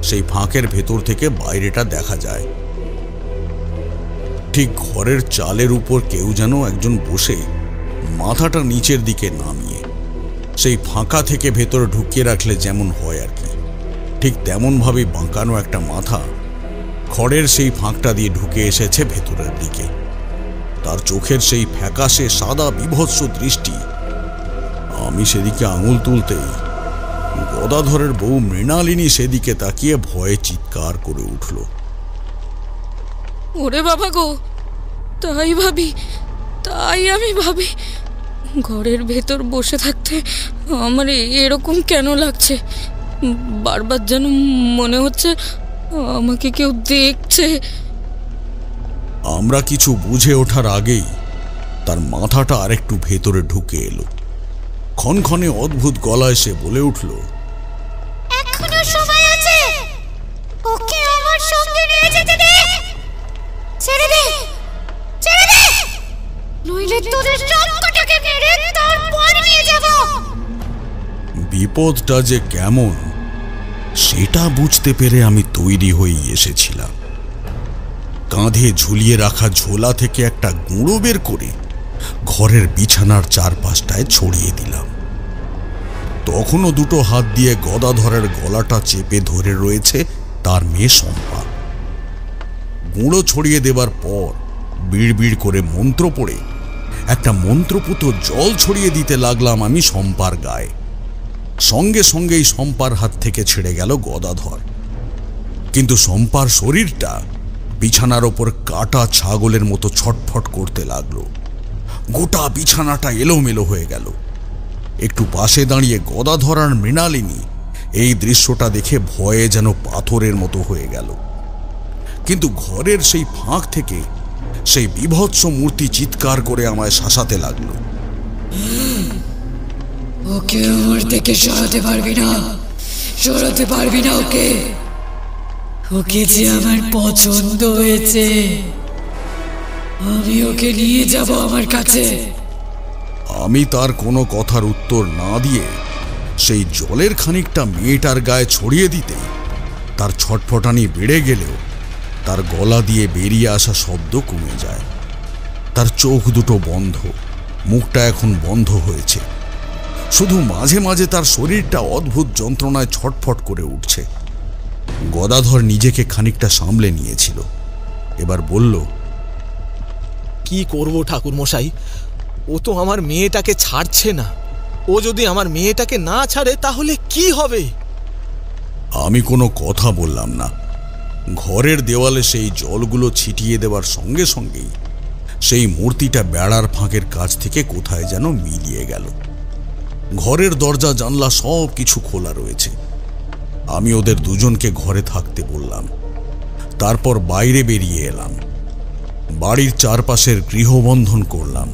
সেই ফাঁকের ভেতর থেকে বাইরেটা দেখা যায়। ঠিক ঘরের চালের উপর কেউ যেন একজন বসে মাথাটা নিচের দিকে নামিয়ে সেই ফাঁকা থেকে ভেতরে ঢুকিয়ে রাখলে যেমন হয় আর কি, ঠিক তেমনভাবেই বাঁকানো একটা মাথা খড়ের সেই ফাঁকটা দিয়ে ঢুকে এসেছে ভেতরের দিকে। তার চোখের সেই ফ্যাকাশে সাদা বিভৎস দৃষ্টি। আমি সেদিকে আঙুল তুলতেই গদাধরের বউ মৃণালিনী সেদিকে তাকিয়ে ভয়ে চিৎকার করে উঠল। ওরে বাবা গো, তাই আমি ভাবি ঘরের ভেতর বসে থাকতে আমার এরকম কেন লাগছে। বারবার যেন মনে হচ্ছে আমাকে কেউ দেখছে। আমরা কিছু বুঝে ওঠার আগেই তার মাথাটা আরেকটু ভেতরে ঢুকে এলো। ক্ষণক্ষণে অদ্ভুত গলায় সে বলে উঠল, এখনো সময় আছে, ওকে আমার সঙ্গে নিয়ে যেতে দে। ছেড়ে দে, ছেড়ে দে, নইলে তোদের সবকটাকে মেরে তারপর নিয়ে যাব। বিপদটা যে কেমন সেটা বুঝতে পেরে আমি তৈরি হয়ে এসেছিলাম। কাঁধে ঝুলিয়ে রাখা ঝোলা থেকে একটা গুঁড়ো বের করে ঘরের বিছানার চারপাশটায় ছড়িয়ে দিলাম। তখনও দুটো হাত দিয়ে গদাধরের গলাটা চেপে ধরে রয়েছে তার মেয়ে শম্পা। গুঁড়ো ছড়িয়ে দেবার পর বিড়বিড় করে মন্ত্র পড়ে একটা মন্ত্রপুত জল ছড়িয়ে দিতে লাগলাম আমি শম্পার গায়ে। সঙ্গে সঙ্গেই শম্পার হাত থেকে ছেড়ে গেল গদাধর, কিন্তু শম্পার শরীরটা বিছানার ওপর কাটা ছাগলের মতো ছটফট করতে লাগলো। গোটা বিছানাটা এলোমেলো হয়ে গেল। একটু পাশে দাঁড়িয়ে গদাধর আর মৃণালিনী এই দৃশ্যটা দেখে ভয়ে যেন পাথরের মতো হয়ে গেল। কিন্তু ঘরের সেই ফাঁক থেকে সেই বিভৎস মূর্তি চিৎকার করে আমায় শাসাতে লাগলো, ওকে আমার থেকে সরাতে পারবি না, সরাতে পারবি না ওকে। ওকে যে আমার পছন্দ হয়েছে, আমি ওকে নিয়ে যাব আমার কাছে। আমি তার কোনো কথার উত্তর না দিয়ে সেই জলের খানিকটা মেয়েটার গায়ে ছড়িয়ে দিতে তার ছটফটানি বেড়ে গেলেও তার গলা দিয়ে বেরিয়ে আসা শব্দ কমে যায়। তার চোখ দুটো বন্ধ, মুখটা এখন বন্ধ হয়েছে। শুধু মাঝে মাঝে তার শরীরটা অদ্ভুত যন্ত্রণায় ছটফট করে উঠছে। গদাধর নিজেকে খানিকটা সামলে নিয়েছিল। এবার বলল, কি করব ঠাকুর মশাই, ও তো আমার মেয়েটাকে ছাড়ছে না। ও যদি আমার মেয়েটাকে না ছাড়ে তাহলে কি হবে? আমি কোনো কথা বললাম না। ঘরের দেওয়ালে সেই জলগুলো ছিটিয়ে দেওয়ার সঙ্গে সঙ্গেই সেই মূর্তিটা বেড়ার ফাঁকের কাছ থেকে কোথায় যেন মিলিয়ে গেল। ঘরের দরজা জানলা সব কিছু খোলা রয়েছে। আমি ওদের দুজনকে ঘরে থাকতে বললাম। তারপর বাইরে বেরিয়ে এলাম। বাড়ির চারপাশের গৃহবন্ধন করলাম।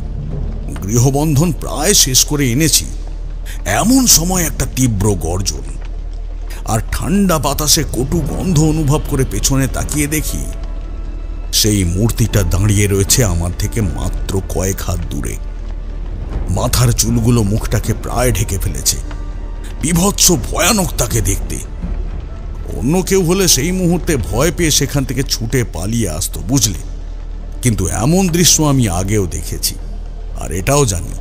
গৃহবন্ধন প্রায় শেষ করে এনেছি, এমন সময় একটা তীব্র গর্জন আর ঠান্ডা বাতাসে কটু গন্ধ অনুভব করে পেছনে তাকিয়ে দেখি সেই মূর্তিটা দাঁড়িয়ে রয়েছে আমার থেকে মাত্র কয়েক হাত দূরে। মাথার চুলগুলো মুখটাকে প্রায় ঢেকে ফেলেছে। বিভৎস ভয়ানক তাকে দেখতে। অন্য কেউ হলে সেই মুহূর্তে ভয় পেয়ে সেখান থেকে ছুটে পালিয়ে আসতো, বুঝলে? কিন্তু এমন দৃশ্য আমি আগেও দেখেছি, আর এটাও জানি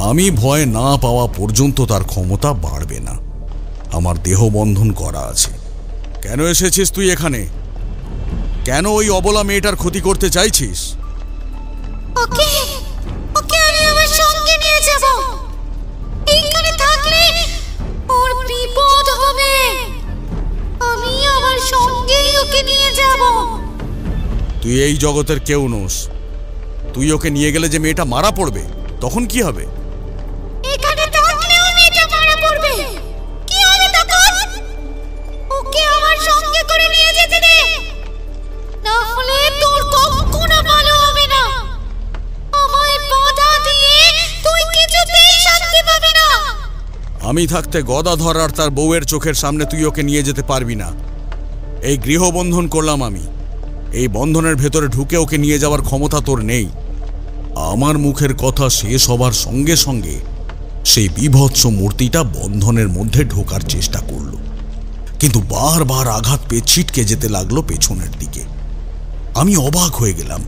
আমি ভয় না পাওয়া পর্যন্ত তার ক্ষমতা বাড়বে না। আমার দেহ বন্ধন করা আছে। কেন এসেছিস তুই এখানে? কেন ওই অবলা মেয়েটার ক্ষতি করতে চাইছিস? ওকে ওকে আমি আমার সঙ্গে নিয়ে যাব। এইখানে থাকলে ওর বিপদ হবে। আমি আমার সঙ্গেই ওকে নিয়ে যাব। তুই এই জগতের কেউ নোস। তুই ওকে নিয়ে গেলে যে মেয়েটা মারা পড়বে, তখন কি হবে? এখানে থাকলেও মেয়েটা মারা পড়বে। কি হবে তখন? ওকে আমার সঙ্গে করে নিয়ে যেতে দে, না হলে তোর কখনো ভালো হবে না। আমায় বাধা দিয়ে তুই কিছুতেই শান্তি পাবি না। আমি থাকতে গদাধর আর তার বউয়ের চোখের সামনে তুই ওকে নিয়ে যেতে পারবি না। এই গৃহবন্ধন করলাম আমি। এই বন্ধনের ভেতরে ঢুকে ওকে নিয়ে যাওয়ার ক্ষমতা তোর নেই। আমার মুখের কথা শেষ হবার সঙ্গে সঙ্গে সেই বিভৎস মূর্তিটা বন্ধনের মধ্যে ঢোকার চেষ্টা করল, কিন্তু বারবার আঘাত পেয়ে ছিটকে যেতে লাগলো পেছনের দিকে। আমি অবাক হয়ে গেলাম,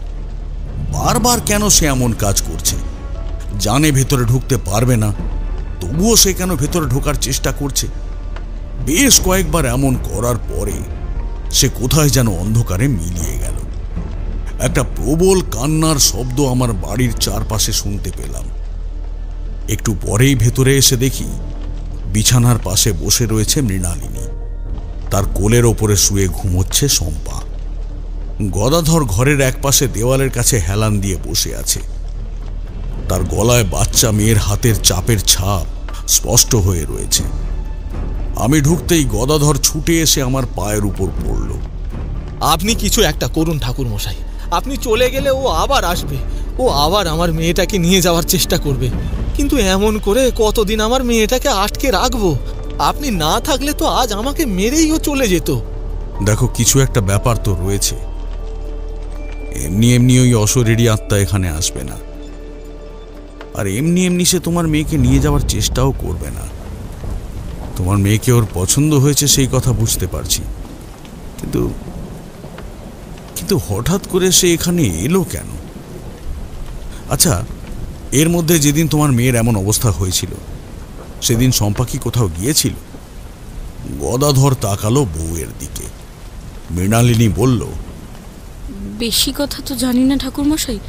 বারবার কেন সে এমন কাজ করছে? জানে ভেতরে ঢুকতে পারবে না, তবুও সে কেন ভেতরে ঢোকার চেষ্টা করছে? বেশ কয়েকবার এমন করার পরে সে কোথায় যেন অন্ধকারে মিলিয়ে গেল। একটা প্রবল কান্নার শব্দ আমার বাড়ির চারপাশে শুনতে পেলাম। একটু পরেই ভেতরে এসে দেখি বিছানার পাশে বসে রয়েছে মৃণালিনী। তার কোলের ওপরে শুয়ে ঘুমোচ্ছে শম্পা। গদাধর ঘরের একপাশে দেওয়ালের কাছে হেলান দিয়ে বসে আছে। তার গলায় বাচ্চা মেয়ের হাতের চাপের ছাপ স্পষ্ট হয়ে রয়েছে। আমি ঢুকতেই গদাধর ছুটে এসে আমার পায়ের উপর পড়ল। আপনি কিছু একটা করুন ঠাকুর মশাই। আপনি চলে গেলে ও আবার আসবে, ও আবার আমার মেয়েটাকে নিয়ে যাওয়ার চেষ্টা করবে। কিন্তু এমন করে কতদিন আমার মেয়েটাকে আটকে রাখবো? আপনি না থাকলে তো আজ আমাকে মেরেই ও চলে যেত। দেখো, কিছু একটা ব্যাপার তো রয়েছে। এমনি এমনি ওই অশরীরী আত্মা এখানে আসবে না, আর এমনি এমনি সে তোমার মেয়েকে নিয়ে যাওয়ার চেষ্টাও করবে না। তোমার মেয়েকে ওর পছন্দ হয়েছে সেই কথা বুঝতে পারছি, কিন্তু কিন্তু হঠাৎ করে সে এখানে এলো কেন? আচ্ছা, এর মধ্যে যেদিন তোমার মেয়ের এমন অবস্থা হয়েছিল সেদিন শম্পা কি কোথাও গিয়েছিল? গদাধর তাকালো বউয়ের দিকে। মৃণালিনী বলল, বেশি কথা তো জানি না ঠাকুরমশাই,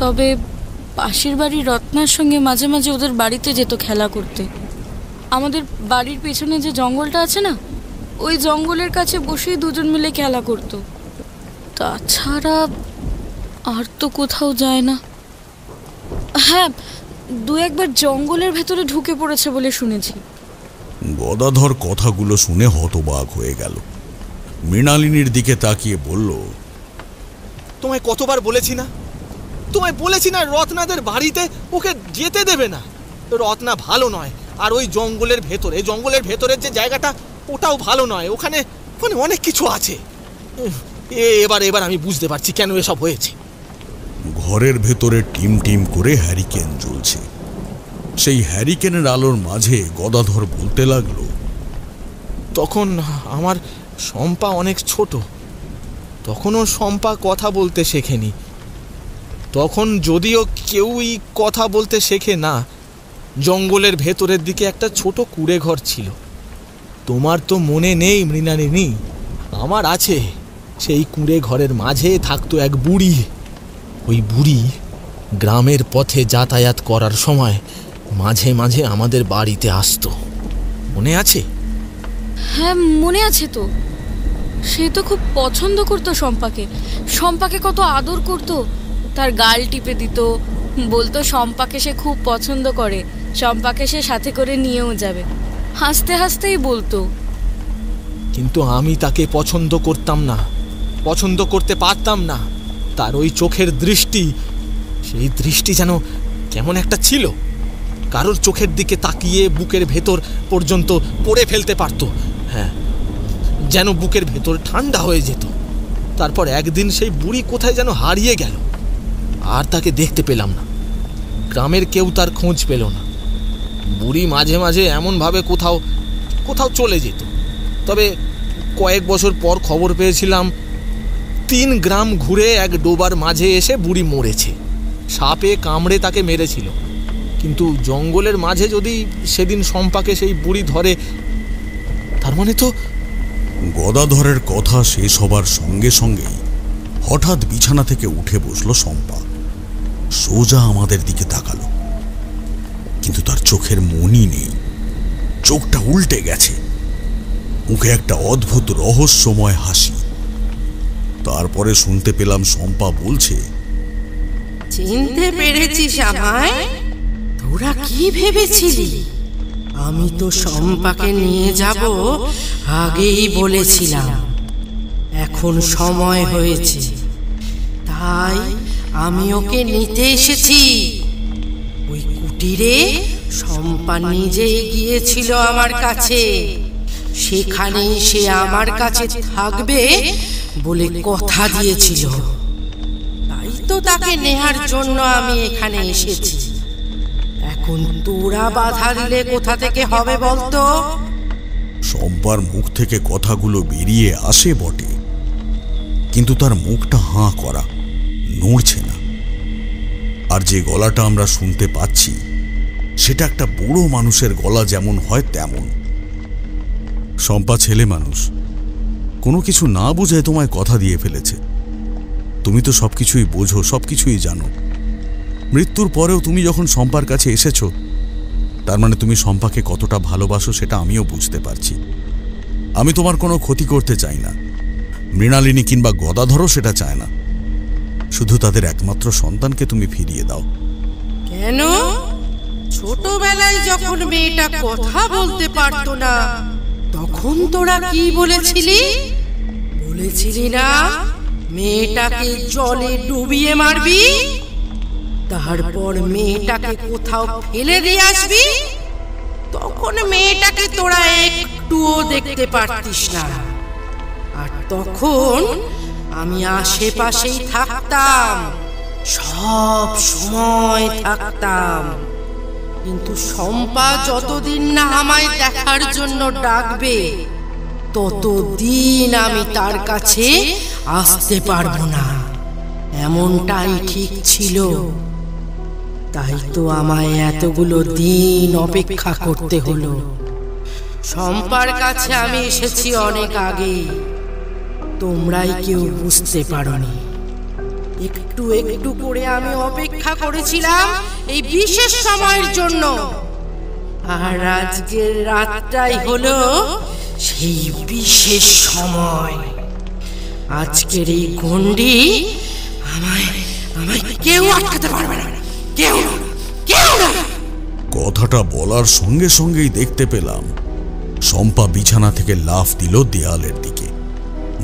তবে পাশের বাড়ির রত্নার সঙ্গে মাঝে মাঝে ওদের বাড়িতে যেত খেলা করতে। আমাদের বাড়ির পেছনে যে জঙ্গলটা আছে না, ওই জঙ্গলের কাছে বসেই দুজন মিলে খেলা করতো। তাছাড়া আর তো কোথাও যায় না। হ্যাঁ, দু একবার জঙ্গলের ভেতরে ঢুকে পড়েছে বলে শুনেছি। গদাধর কথাগুলো শুনে হতবাক হয়ে গেল। মৃণালিনীর দিকে তাকিয়ে বলল, তোমায় কতবার বলেছি না, তোমায় বলেছি না রত্নাদের বাড়িতে ওকে যেতে দেবে না। রত্না ভালো নয়, আর ওই জঙ্গলের ভেতরের যে জায়গাটা ওটাও ভালো নয়। ওখানে অনেক কিছু আছে। এবার আমি বুঝতে পারছি কেন এসব হয়েছে। ঘরের ভেতরে টিম টিম করে হ্যারিকেন জ্বলছে। সেই হ্যারিকেনের আলোর মাঝে গদাধর বলতে লাগলো, তখন আমার শম্পা অনেক ছোট, তখনও শম্পা কথা বলতে শেখেনি। তখন যদিও কেউই কথা বলতে শেখে না, জঙ্গলের ভেতরের দিকে একটা ছোট কুঁড়ে ঘর ছিল। তোমার তো মনে নেই মৃণালিনী, আমার আছে। সেই কুঁড়ে ঘরের মাঝে থাকতো এক বুড়ি। ওই বুড়ি গ্রামের পথে যাতায়াত করার সময় মাঝে মাঝে আমাদের বাড়িতে আসতো, মনে আছে? হ্যাঁ, মনে আছে তো। সে তো খুব পছন্দ করতো শম্পাকে কত আদর করতো। তার গাল টিপে দিত, বলতো শম্পাকে সে খুব পছন্দ করে, শম্পাকে সে সাথে করে নিয়েও যাবে। হাসতে হাসতেই বলতো। কিন্তু আমি তাকে পছন্দ করতাম না, পছন্দ করতে পারতাম না। তার ওই চোখের দৃষ্টি, সেই দৃষ্টি যেন কেমন একটা ছিল। কারোর চোখের দিকে তাকিয়ে বুকের ভেতর পর্যন্ত পড়ে ফেলতে পারতো। হ্যাঁ, যেন বুকের ভেতর ঠান্ডা হয়ে যেত। তারপর একদিন সেই বুড়ি কোথায় যেন হারিয়ে গেল, আর তাকে দেখতে পেলাম না। গ্রামের কেউ তার খোঁজ পেল না। বুড়ি মাঝে মাঝে এমনভাবে কোথাও কোথাও চলে যেত। তবে কয়েক বছর পর খবর পেয়েছিলাম 3 গ্রাম ঘুরে এক ডোবার মাঝে এসে বুড়ি মরেছে। সাপে কামড়ে তাকে মেরেছিল। কিন্তু জঙ্গলের মাঝে যদি সেদিন শম্পাকে সেই বুড়ি ধরে, তার মানে তো... গদাধরের কথা শেষ হবার সঙ্গে সঙ্গেই হঠাৎ বিছানা থেকে উঠে বসলো শম্পা। সোজা আমাদের দিকে তাকালো, কিন্তু তার চোখের মনি নেই, চোখটা উল্টে গেছে, মুখে একটা অদ্ভুত রহস্যময় হাসি। তারপরে শুনতে পেলাম শম্পা বলছে, চিনতে পেরেছিস আমায়? তোরা কি ভেবেছিলি? আমি তো শম্পাকে নিয়ে যাব আগেই বলেছিলাম। এখন সময় হয়েছে, তাই আমি ওকে নিতে এসেছি। ওই কুটিরে শম্পা নিজেই গিয়েছিল আমার কাছে, সেখানেই সে আমার কাছে থাকবে বলে কথা দিয়েছিল। তাই তো তাকে নেহার জন্য আমি এখানে এসেছি। এখন তোরা বাধা দিলে কোথা থেকে হবে বলতো? শম্পার মুখ থেকে কথাগুলো বেরিয়ে আসে বটে, কিন্তু তার মুখটা হাঁ করা, নড়ছে না। আর যে গলাটা আমরা শুনতে পাচ্ছি সেটা একটা বুড়ো মানুষের গলা যেমন হয় তেমন। শম্পা ছেলে মানুষ, কোনো কিছু না বুঝে তোমায় কথা দিয়ে ফেলেছে। তুমি তো সবকিছুই বোঝো, সবকিছুই জানো। মৃত্যুর পরেও তুমি যখন শম্পার কাছে এসেছো, তার মানে তুমি শম্পাকে কতটা ভালোবাসো সেটা আমিও বুঝতে পারছি। আমি তোমার কোনো ক্ষতি করতে চাই না, মৃণালিনী কিংবা গদাধরও সেটা চায় না। শুধু তাদের একমাত্র সন্তানকে তুমি ফিরিয়ে দাও। কেন? ছোটবেলায় যখন মেয়েটা কথা বলতে পারতো না, তখন তোরা কি বলেছিলি? বলেছিলি না মেয়েটাকে জলে ডুবিয়ে মারবি, তারপর মেয়েটাকে কোথাও ফেলে দিয়ে আসবি। তখন মেয়েটাকে তোরা একটুও দেখতে পারতিস না, আর তখন আমি আশেপাশেই থাকতাম, সব সময় থাকতাম। কিন্তু শম্পা যতদিন না আমায় দেখার জন্য ডাকবে, ততদিন আমি তার কাছে আসতে পারবো না, এমনটাই ঠিক ছিল। তাই তো আমায় এতগুলো দিন অপেক্ষা করতে হলো। শম্পার কাছে আমি এসেছি অনেক আগে, তোমরাই কেউ বুঝতে পারোনি। একটু একটু করে আমি অপেক্ষা করেছিলাম এই বিশেষ সময়ের জন্য, আর আজকের রাতটাই হলো সেই বিশেষ সময়। আজকের এই গণ্ডি আমায় কেউ আটকাতে পারবে না, কেউ না, কেউ না। কথাটা বলার সঙ্গে সঙ্গেই দেখতে পেলাম শম্পা বিছানা থেকে লাফ দিল দেওয়ালের দিকে।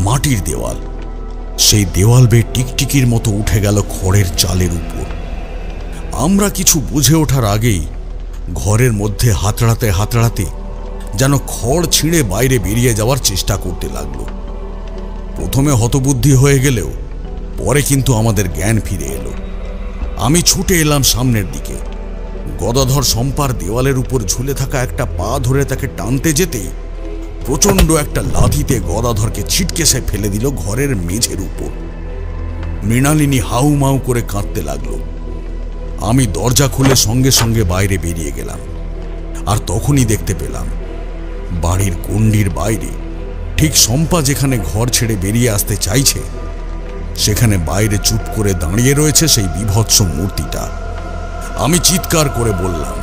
মাটির দেওয়াল, সেই দেওয়াল বেয়ে টিকটিকির মতো উঠে গেল খড়ের চালের উপর। আমরা কিছু বুঝে ওঠার আগেই ঘরের মধ্যে হাতড়াতে হাতড়াতে যেন খড় ছিঁড়ে বাইরে বেরিয়ে যাওয়ার চেষ্টা করতে লাগলো। প্রথমে হতবুদ্ধি হয়ে গেলেও পরে কিন্তু আমাদের জ্ঞান ফিরে এলো। আমি ছুটে এলাম সামনের দিকে। গদাধর শম্পার দেওয়ালের উপর ঝুলে থাকা একটা পা ধরে তাকে টানতে যেতেই প্রচণ্ড একটা লাথিতে গদাধরকে ছিটকে সে ফেলে দিল ঘরের মেঝের উপর। মৃণালিনী হাউ মাউ করে কাঁদতে লাগলো। আমি দরজা খুলে সঙ্গে সঙ্গে বাইরে বেরিয়ে গেলাম, আর তখনই দেখতে পেলাম বাড়ির গণ্ডির বাইরে, ঠিক শম্পা যেখানে ঘর ছেড়ে বেরিয়ে আসতে চাইছে, সেখানে বাইরে চুপ করে দাঁড়িয়ে রয়েছে সেই বিভৎস মূর্তিটা। আমি চিৎকার করে বললাম,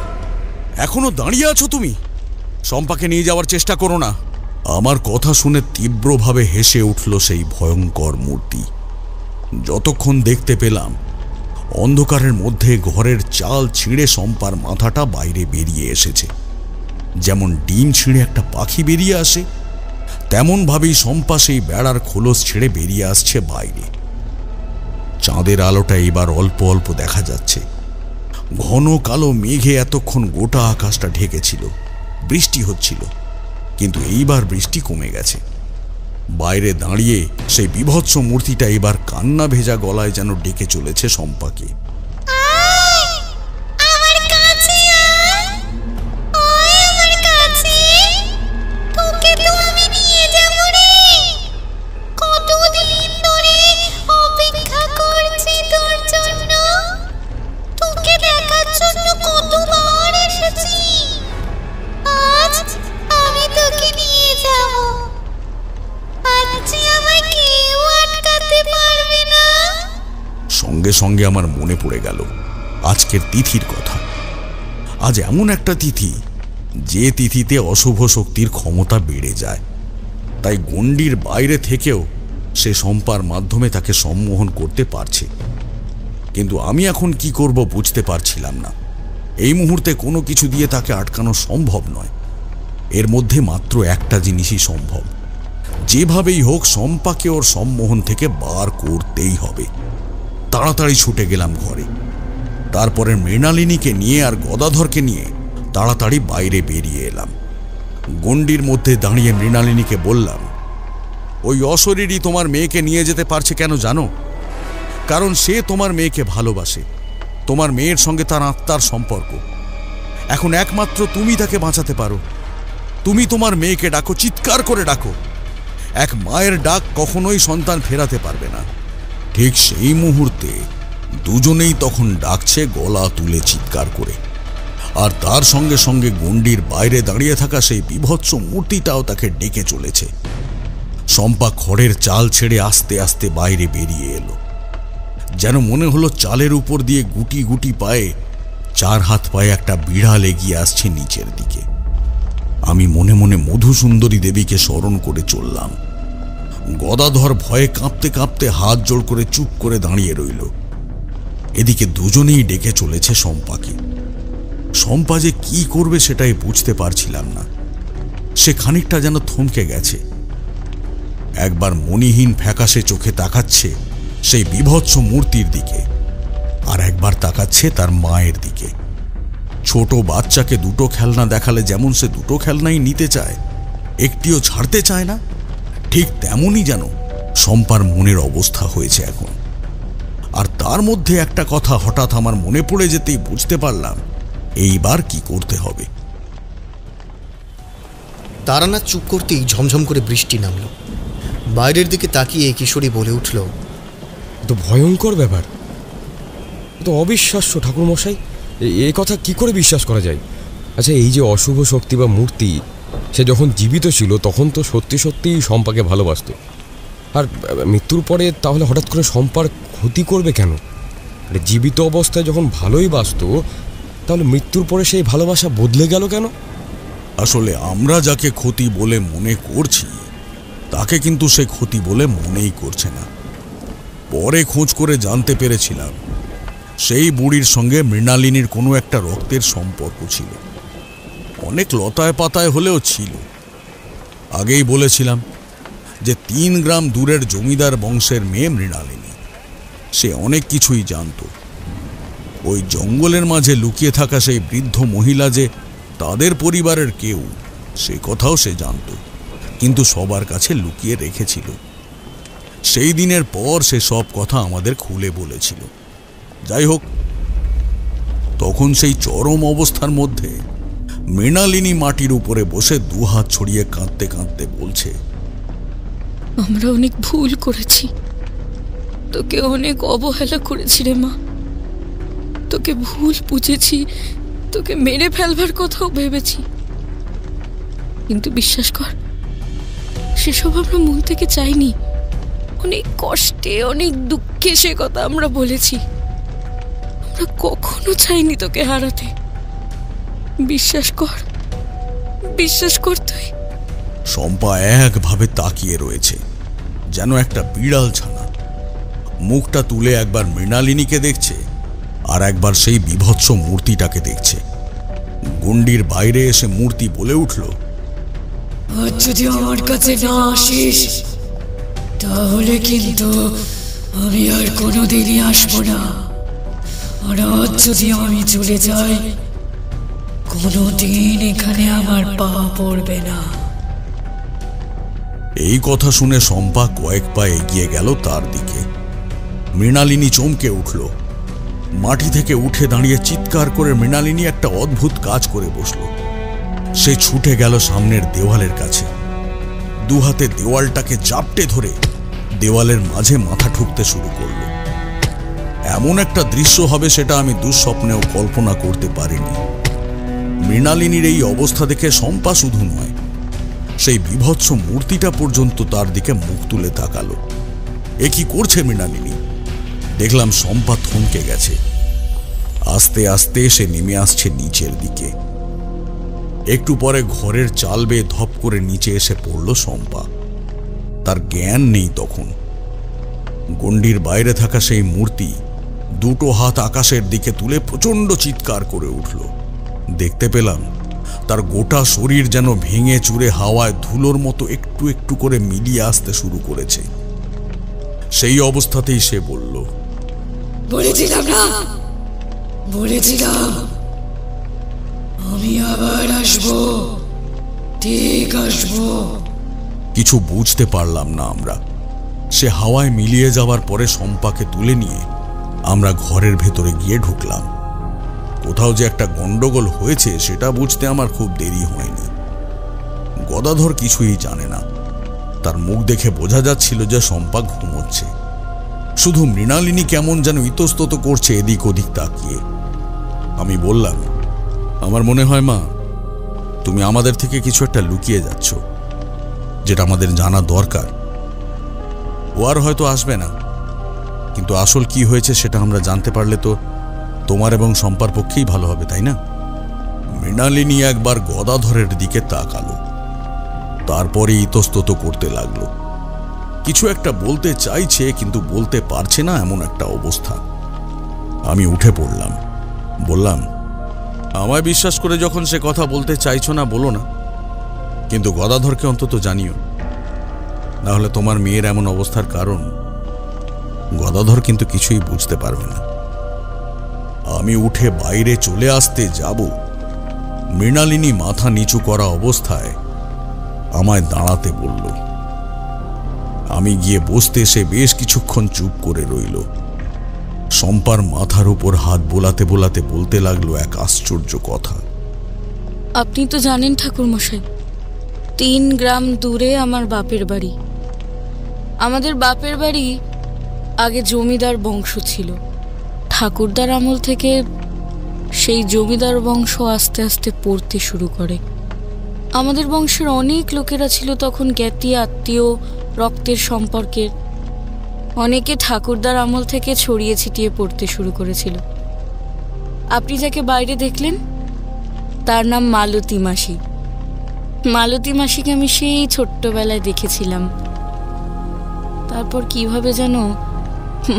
এখনো দাঁড়িয়ে আছো তুমি? শম্পাকে নিয়ে যাওয়ার চেষ্টা করো না। আমার কথা শুনে তীব্রভাবে হেসে উঠল সেই ভয়ঙ্কর মূর্তি। যতক্ষণ দেখতে পেলাম অন্ধকারের মধ্যে ঘরের চাল ছিঁড়ে শম্পার মাথাটা বাইরে বেরিয়ে এসেছে। যেমন ডিম ছিঁড়ে একটা পাখি বেরিয়ে আসে, তেমন ভাবেই শম্পা সেই বেড়ার খোলস ছেড়ে বেরিয়ে আসছে বাইরে। চাঁদের আলোটা এবার অল্প অল্প দেখা যাচ্ছে। ঘন কালো মেঘে এতক্ষণ গোটা আকাশটা ঢেকেছিল, বৃষ্টি হচ্ছিল, কিন্তু এইবার বৃষ্টি কমে গেছে। বাইরে দাঁড়িয়ে সেই বিভৎস মূর্তিটা এবার কান্না ভেজা গলায় যেন ডেকে চলেছে শম্পাকে। সঙ্গে সঙ্গে আমার মনে পড়ে গেল আজকের তিথির কথা। আজ এমন একটা তিথি যে তিথিতে অশুভ শক্তির ক্ষমতা বেড়ে যায়, তাই গণ্ডির বাইরে থেকেও সে শম্পার মাধ্যমে তাকে সম্মোহন করতে পারছে। কিন্তু আমি এখন কি করব বুঝতে পারছিলাম না। এই মুহূর্তে কোনো কিছু দিয়ে তাকে আটকানো সম্ভব নয়। এর মধ্যে মাত্র একটা জিনিসই সম্ভব, যেভাবেই হোক শম্পাকে ওর সম্মোহন থেকে বার করতেই হবে। তাড়াতাড়ি ছুটে গেলাম ঘরে। তারপরে মৃণালিনীকে নিয়ে আর গদাধরকে নিয়ে তাড়াতাড়ি বাইরে বেরিয়ে এলাম। গণ্ডির মধ্যে দাঁড়িয়ে মৃণালিনীকে বললাম, ওই অশরীরই তোমার মেয়েকে নিয়ে যেতে পারছে কেন জানো? কারণ সে তোমার মেয়েকে ভালোবাসে। তোমার মেয়ের সঙ্গে তার আত্মার সম্পর্ক। এখন একমাত্র তুমি তাকে বাঁচাতে পারো। তুমি তোমার মেয়েকে ডাকো, চিৎকার করে ডাকো। এক মায়ের ডাক কখনোই সন্তান ফেরাতে পারবে না। ঠিক সেই মুহূর্তে দুজনেই তখন ডাকছে গলা তুলে চিৎকার করে। আর তার সঙ্গে সঙ্গে গণ্ডির বাইরে দাঁড়িয়ে থাকা সেই বিভৎস মূর্তিটাও তাকে ডেকে চলেছে। শম্পা খড়ের চাল ছেড়ে আস্তে আস্তে বাইরে বেরিয়ে এলো। যেন মনে হলো চালের উপর দিয়ে গুটি গুটি পায়ে 4 হাত পায়ে একটা বিড়াল এগিয়ে আসছে নিচের দিকে। আমি মনে মনে মধুসুন্দরী দেবীকে স্মরণ করে চললাম। গদাধর ভয়ে কাঁপতে কাঁপতে হাত জোড় করে চুপ করে দাঁড়িয়ে রইল। এদিকে দুজনেই ডেকে চলেছে শম্পাকে। শম্পা যে কি করবে সেটাই বুঝতে পারছিলাম না। সে খানিকটা যেন থমকে গেছে। একবার মণিহীন ফ্যাকাশে চোখে তাকাচ্ছে সেই বিভৎস মূর্তির দিকে, আর একবার তাকাচ্ছে তার মায়ের দিকে। ছোট বাচ্চাকে দুটো খেলনা দেখালে যেমন সে দুটো খেলনাই নিতে চায়, একটিও ছাড়তে চায় না, ঠিক তেমনই যেন শম্পার মনের অবস্থা হয়েছে এখন। আর তার মধ্যে একটা কথা হঠাৎ আমার মনে পড়ে যেতেই বুঝতে পারলাম এইবার কি করতে হবে। তারানাথ চুপ করতেই ঝমঝম করে বৃষ্টি নামল। বাইরের দিকে তাকিয়ে কিশোরী বলে উঠল, তো ভয়ঙ্কর ব্যাপার, তো অবিশ্বাস্য ঠাকুরমশাই, এ কথা কি করে বিশ্বাস করা যায়? আচ্ছা, এই যে অশুভ শক্তি বা মূর্তি, সে যখন জীবিত ছিল তখন তো সত্যি সত্যিই শম্পাকে ভালোবাসত, আর মৃত্যুর পরে তাহলে হঠাৎ করে শম্পার ক্ষতি করবে কেন? জীবিত অবস্থায় যখন ভালোই বাসত, তাহলে মৃত্যুর পরে সেই ভালোবাসা বদলে গেল কেন? আসলে আমরা যাকে ক্ষতি বলে মনে করছি তাকে কিন্তু সে ক্ষতি বলে মনেই করছে না। পরে খোঁজ করে জানতে পেরেছিলাম সেই বুড়ির সঙ্গে মৃণালিনীর কোনো একটা রক্তের সম্পর্ক ছিল। অনেক লতায় পাতায় হলেও ছিল। আগেই বলেছিলাম যে 3 গ্রাম দূরের জমিদার বংশের মেয়ে মৃণালিনী। সে অনেক কিছুই জানত। ওই জঙ্গলের মাঝে লুকিয়ে থাকা সেই বৃদ্ধ মহিলা যে তাদের পরিবারের কেউ, সে কথাও সে জানত, কিন্তু সবার কাছে লুকিয়ে রেখেছিল। সেই দিনের পর সে সব কথা আমাদের খুলে বলেছিল। যাই হোক, তখন সেই চরম অবস্থার মধ্যে মৃণালিনী মাটির উপরে বসে 2 হাত ছড়িয়ে কাঁদতে কাঁদতে বলছে, আমরা অনেক ভুল করেছি, তোকে অনেক অবহেলা করেছি রে মা। তোকে ভুল বুঝেছি, তোকে মেরে ফেলবার কথাও ভেবেছি, কিন্তু বিশ্বাস কর, সেসব আমরা মন থেকে চাইনি। অনেক কষ্টে, অনেক দুঃখে সে কথা আমরা বলেছি। আমরা কখনো চাইনি তোকে হারাতে। বিশ্বাস কর, বিশ্বাস কর তুই। শম্পা একভাবে তাকিয়ে রয়েছে যেন একটা বিড়াল ছানা। মুখটা তুলে একবার মৃণালিনীকে দেখছে, আর একবার সেই বিভৎস মূর্তিটাকে দেখছে। গণ্ডির বাইরে এসে মূর্তি বলে উঠল, আর যদি আমার কাছে না আসিস তাহলে কিন্তু আমি আর কোনোদিনই আসবো না। আর আজ যদি আমি চলে যাই, কোনোদিন এখানে আমার পা পড়বে না। এই কথা শুনে শম্পা কয়েক পা এগিয়ে গেল তার দিকে। মৃণালিনী চমকে উঠল। মাটি থেকে উঠে দাঁড়িয়ে চিৎকার করে মৃণালিনী একটা অদ্ভুত কাজ করে বসল। সে ছুটে গেল সামনের দেওয়ালের কাছে। দুহাতে দেওয়ালটাকে চাপটে ধরে দেওয়ালের মাঝে মাথা ঠুকতে শুরু করল। এমন একটা দৃশ্য হবে সেটা আমি দুঃস্বপ্নেও কল্পনা করতে পারিনি। মৃণালিনীর এই অবস্থা দেখে শম্পা শুধু নয়, সেই বিভৎস মূর্তিটা পর্যন্ত তার দিকে মুখ তুলে তাকালো। এ কি করছে মৃণালিনী? দেখলাম শম্পা থমকে গেছে। আস্তে আস্তে সে নেমে আসছে নিচের দিকে। একটু পরে ঘরের চাল বেয়ে ধপ করে নিচে এসে পড়ল শম্পা। তার জ্ঞান নেই তখন। গণ্ডির বাইরে থাকা সেই মূর্তি দুটো হাত আকাশের দিকে তুলে প্রচণ্ড চিৎকার করে উঠল। দেখতে পেলাম তার গোটা শরীর যেন ভেঙে চুরে হাওয়ায় ধুলোর মতো একটু একটু করে মিলিয়ে আসতে শুরু করেছে। সেই অবস্থাতেই সে বলল, বলেছিলাম না, বলেছিলাম আমি আবার আসবো, ঠিক আসবো। কিছু বুঝতে পারলাম না আমরা। সে হাওয়ায় মিলিয়ে যাওয়ার পরে শম্পাকে তুলে নিয়ে আমরা ঘরের ভেতরে গিয়ে ঢুকলাম। কোথাও যে একটা গন্ডগোল হয়েছে সেটা বুঝতে আমার খুব দেরি হয়নি। গদাধর কিছুই জানে না। তার মুখ দেখে বোঝা যাচ্ছিল যে শম্পা ঘুমোচ্ছে। শুধু মৃণালিনী কেমন যেন ইতস্তত করছে এদিক ওদিক তাকিয়ে। আমি বললাম, আমার মনে হয় মা, তুমি আমাদের থেকে কিছু একটা লুকিয়ে যাচ্ছ, যেটা আমাদের জানা দরকার। ও আর হয়তো আসবে না, কিন্তু আসল কি হয়েছে সেটা আমরা জানতে পারলে তো তোমার এবং শম্পার পক্ষেই ভালো হবে, তাই না? মৃণালিনী একবার গদাধরের দিকে তাকালো, তারপরে ইতস্তত করতে লাগলো। কিছু একটা বলতে চাইছে কিন্তু বলতে পারছে না, এমন একটা অবস্থা। আমি উঠে পড়লাম, বললাম, আমায় বিশ্বাস করে যখন সে কথা বলতে চাইছো না বলো না, কিন্তু গদাধরকে অন্তত জানিও, না হলে তোমার মেয়ের এমন অবস্থার কারণ গদাধর কিন্তু কিছুই বুঝতে পারবে না। আমি উঠে বাইরে চলে আসতে যাব, মৃণালিনী মাথা নিচু করা অবস্থায় আমায় দাঁড়াতে বলল। আমি গিয়ে বসতে সে বেশ কিছুক্ষণ চুপ করে রইল। শম্পার মাথার উপর হাত বোলাতে বোলাতে বলতে লাগলো এক আশ্চর্য কথা। আপনি তো জানেন ঠাকুরমশাই, 3 গ্রাম দূরে আমার বাপের বাড়ি। আমাদের বাপের বাড়ি আগে জমিদার বংশ ছিল। ঠাকুরদার আমল থেকে সেই জমিদার বংশ আস্তে আস্তে পড়তে শুরু করে। আমাদের বংশের অনেক লোকেরা ছিল তখন জ্ঞাতি আত্মীয়, রক্তের সম্পর্কের। অনেকে ঠাকুরদার আমল থেকে ছড়িয়ে ছিটিয়ে পড়তে শুরু করেছিল। আপনি যাকে বাইরে দেখলেন তার নাম মালতী মাসি। মালতী মাসিকে আমি সেই ছোট্টবেলায় দেখেছিলাম। তারপর কিভাবে যেন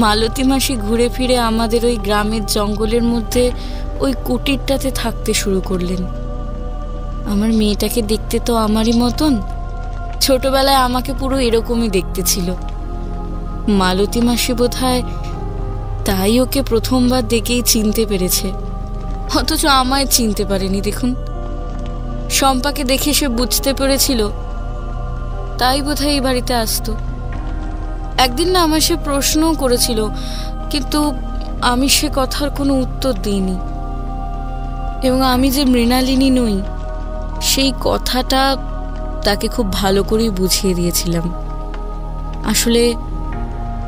মালতী মাসি ঘুরে ফিরে আমাদের ওই গ্রামের জঙ্গলের মধ্যে ওই কুটিরটাতে থাকতে শুরু করলেন। আমার মেয়েটাকে দেখতে তো আমারই মতন, ছোটবেলায় আমাকে পুরো এরকমই দেখতে ছিল। মালতী মাসি বোধহয় তাই ওকে প্রথমবার দেখেই চিনতে পেরেছে, অথচ আমায় চিনতে পারেনি। দেখুন, শম্পাকে দেখে সে বুঝতে পেরেছিল, তাই বোধহয় এই বাড়িতে আসতো। একদিন না আমার সে প্রশ্নও করেছিল, কিন্তু আমি সে কথার কোনো উত্তর দিইনি। এবং আমি যে মৃণালিনী নই সেই কথাটা তাকে খুব ভালো করেই বুঝিয়ে দিয়েছিলাম। আসলে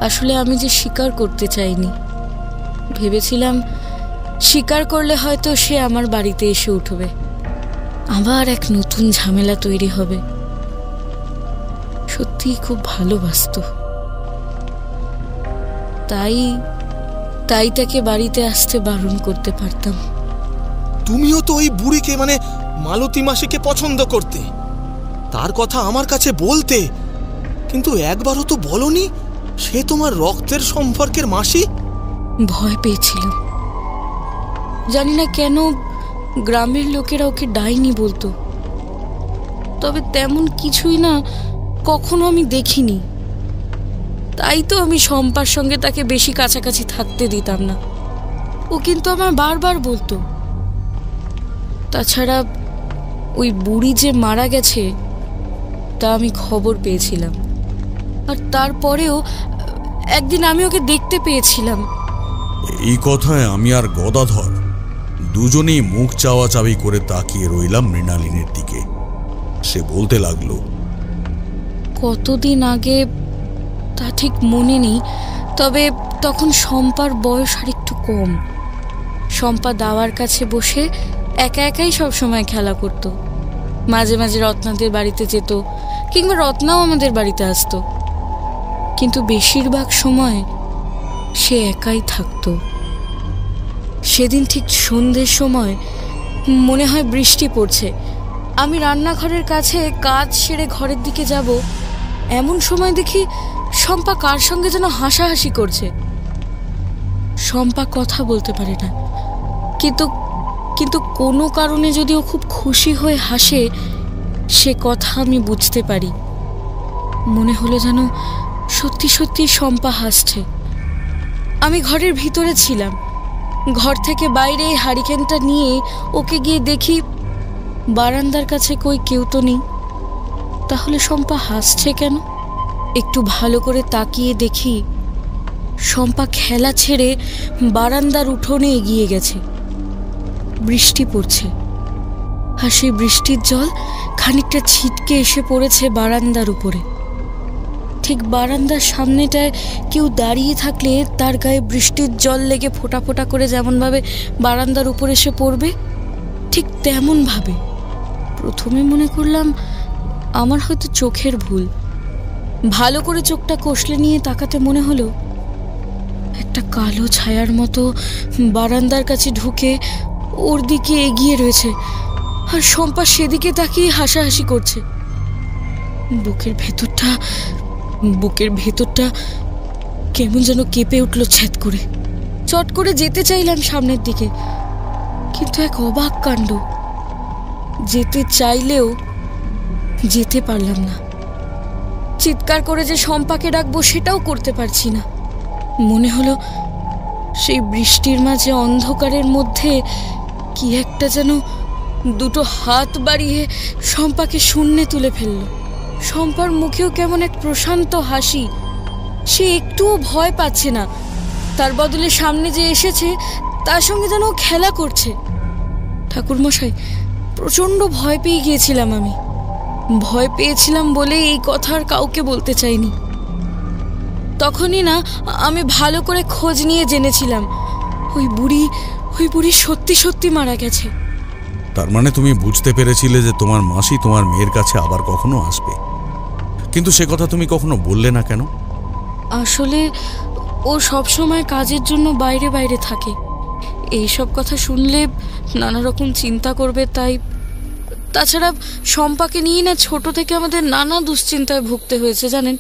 আসলে আমি যে স্বীকার করতে চাইনি। ভেবেছিলাম স্বীকার করলে হয়তো সে আমার বাড়িতে এসে উঠবে, আবার এক নতুন ঝামেলা তৈরি হবে। সত্যিই খুব ভালোবাসতো, তাই তাকে বাড়িতে আসতে বারণ করতে পারতাম। তুমিও তো ওই বুড়িকে মানে মালতী মাসিকে পছন্দ করতে, তার কথা আমার কাছে বলতে, কিন্তু একবারও তো বলনি সে তোমার রক্তের সম্পর্কের মাসি। ভয় পেয়েছিলাম, জানি না কেন। গ্রামের লোকেরা ওকে ডাইনি বলতো, তবে তেমন কিছুই না কখনো আমি দেখিনি। তাই তো আমি শম্পার সঙ্গে তাকে বেশি কাছাকাছি থাকতে দিতাম না। ও কিন্তু আমার বারবার বলতো। তাছাড়া ওই বুড়ি যে মারা গেছে তা আমি খবর পেয়েছিলাম। আর তারপরেও একদিন আমি ওকে দেখতে পেয়েছিলাম। এই কথায় আমি আর গদাধর দুজনেই মুখ চাওয়াচাওয়ি করে তাকিয়ে রইলাম মৃণালিনীর দিকে। সে বলতে লাগলো, কতদিন আগে তা ঠিক মনে নেই, তবে তখন শম্পার বয়স আর একটু কম। শম্পা দাওয়ার কাছে বসে একা একাই সবসময় খেলা করত। মাঝে মাঝে রত্নাদের বাড়িতে যেত, কিংবা রত্নাও আমাদের বাড়িতে আসতো, কিন্তু বেশিরভাগ সময় সে একাই থাকতো। সেদিন ঠিক সন্ধ্যের সময়, মনে হয় বৃষ্টি পড়ছে, আমি রান্নাঘরের কাছে কাজ সেরে ঘরের দিকে যাব, এমন সময় দেখি শম্পা কার সঙ্গে যেন হাসাহাসি করছে। শম্পা কথা বলতে পারে না, কিন্তু কোনো কারণে যদি ও খুব খুশি হয়ে হাসে, সে কথা আমি বুঝতে পারি। মনে হলো যেন সত্যি সত্যি শম্পা হাসছে। আমি ঘরের ভিতরে ছিলাম। ঘর থেকে বাইরে হারিকেনটা নিয়ে ওকে গিয়ে দেখি বারান্দার কাছে কই কেউ তো নেই। তাহলে শম্পা হাসছে কেন? একটু ভালো করে তাকিয়ে দেখি শম্পা খেলা ছেড়ে বারান্দার উঠোনে এগিয়ে গেছে। বৃষ্টি পড়ছে, আর সেই বৃষ্টির জল খানিকটা ছিটকে এসে পড়েছে বারান্দার উপরে। ঠিক বারান্দার সামনেটায় কেউ দাঁড়িয়ে থাকলে তার গায়ে বৃষ্টির জল লেগে ফোঁটা ফোঁটা করে যেমনভাবে বারান্দার উপরে এসে পড়বে, ঠিক তেমনভাবে। প্রথমে মনে করলাম আমার হয়তো চোখের ভুল। ভালো করে চোখটা কষলে নিয়ে তাকাতে মনে হলো একটা কালো ছায়ার মতো বারান্দার কাছে ঢুকে ওর দিকে এগিয়ে রয়েছে, আর শম্পা সেদিকে তাকিয়ে হাসাহাসি করছে। বুকের ভেতরটা কেমন যেন কেঁপে উঠল ছ্যাদ করে। চট করে যেতে চাইলাম সামনের দিকে, কিন্তু এক অবাক কাণ্ড, যেতে চাইলেও যেতে পারলাম না। চিৎকার করে যে শম্পাকে ডাকবো সেটাও করতে পারছি না। মনে হলো সেই বৃষ্টির মাঝে অন্ধকারের মধ্যে কি একটা যেন দুটো হাত বাড়িয়ে শম্পাকে শূন্যে তুলে ফেলল। শম্পার মুখেও কেমন এক প্রশান্ত হাসি। সে একটুও ভয় পাচ্ছে না, তার বদলে সামনে যে এসেছে তার সঙ্গে যেন খেলা করছে। ঠাকুরমশাই, প্রচণ্ড ভয় পেয়ে গিয়েছিলাম আমি। ভয় পেয়েছিলাম বলে এই কথা আর কাউকে বলতে চাইনি। তখনই না আমি ভালো করে খোঁজ নিয়ে জেনেছিলাম ওই বুড়ি সত্যি সত্যি মারা গেছে। তার মানে তুমি বুঝতে পেরেছিলে যে তোমার মাসি তোমার মেয়ের কাছে আবার কখনো আসবে, কিন্তু সে কথা তুমি কখনো বললে না কেন? আসলে ও সব সময় কাজের জন্য বাইরে বাইরে থাকে। এইসব কথা শুনলে নানা রকম চিন্তা করবে, তাই। তাছাড়া শম্পাকে নিয়ে না ছোট থেকে আমাদের নানা দুশ্চিন্তায় ভুগতে হয়েছে জানেন।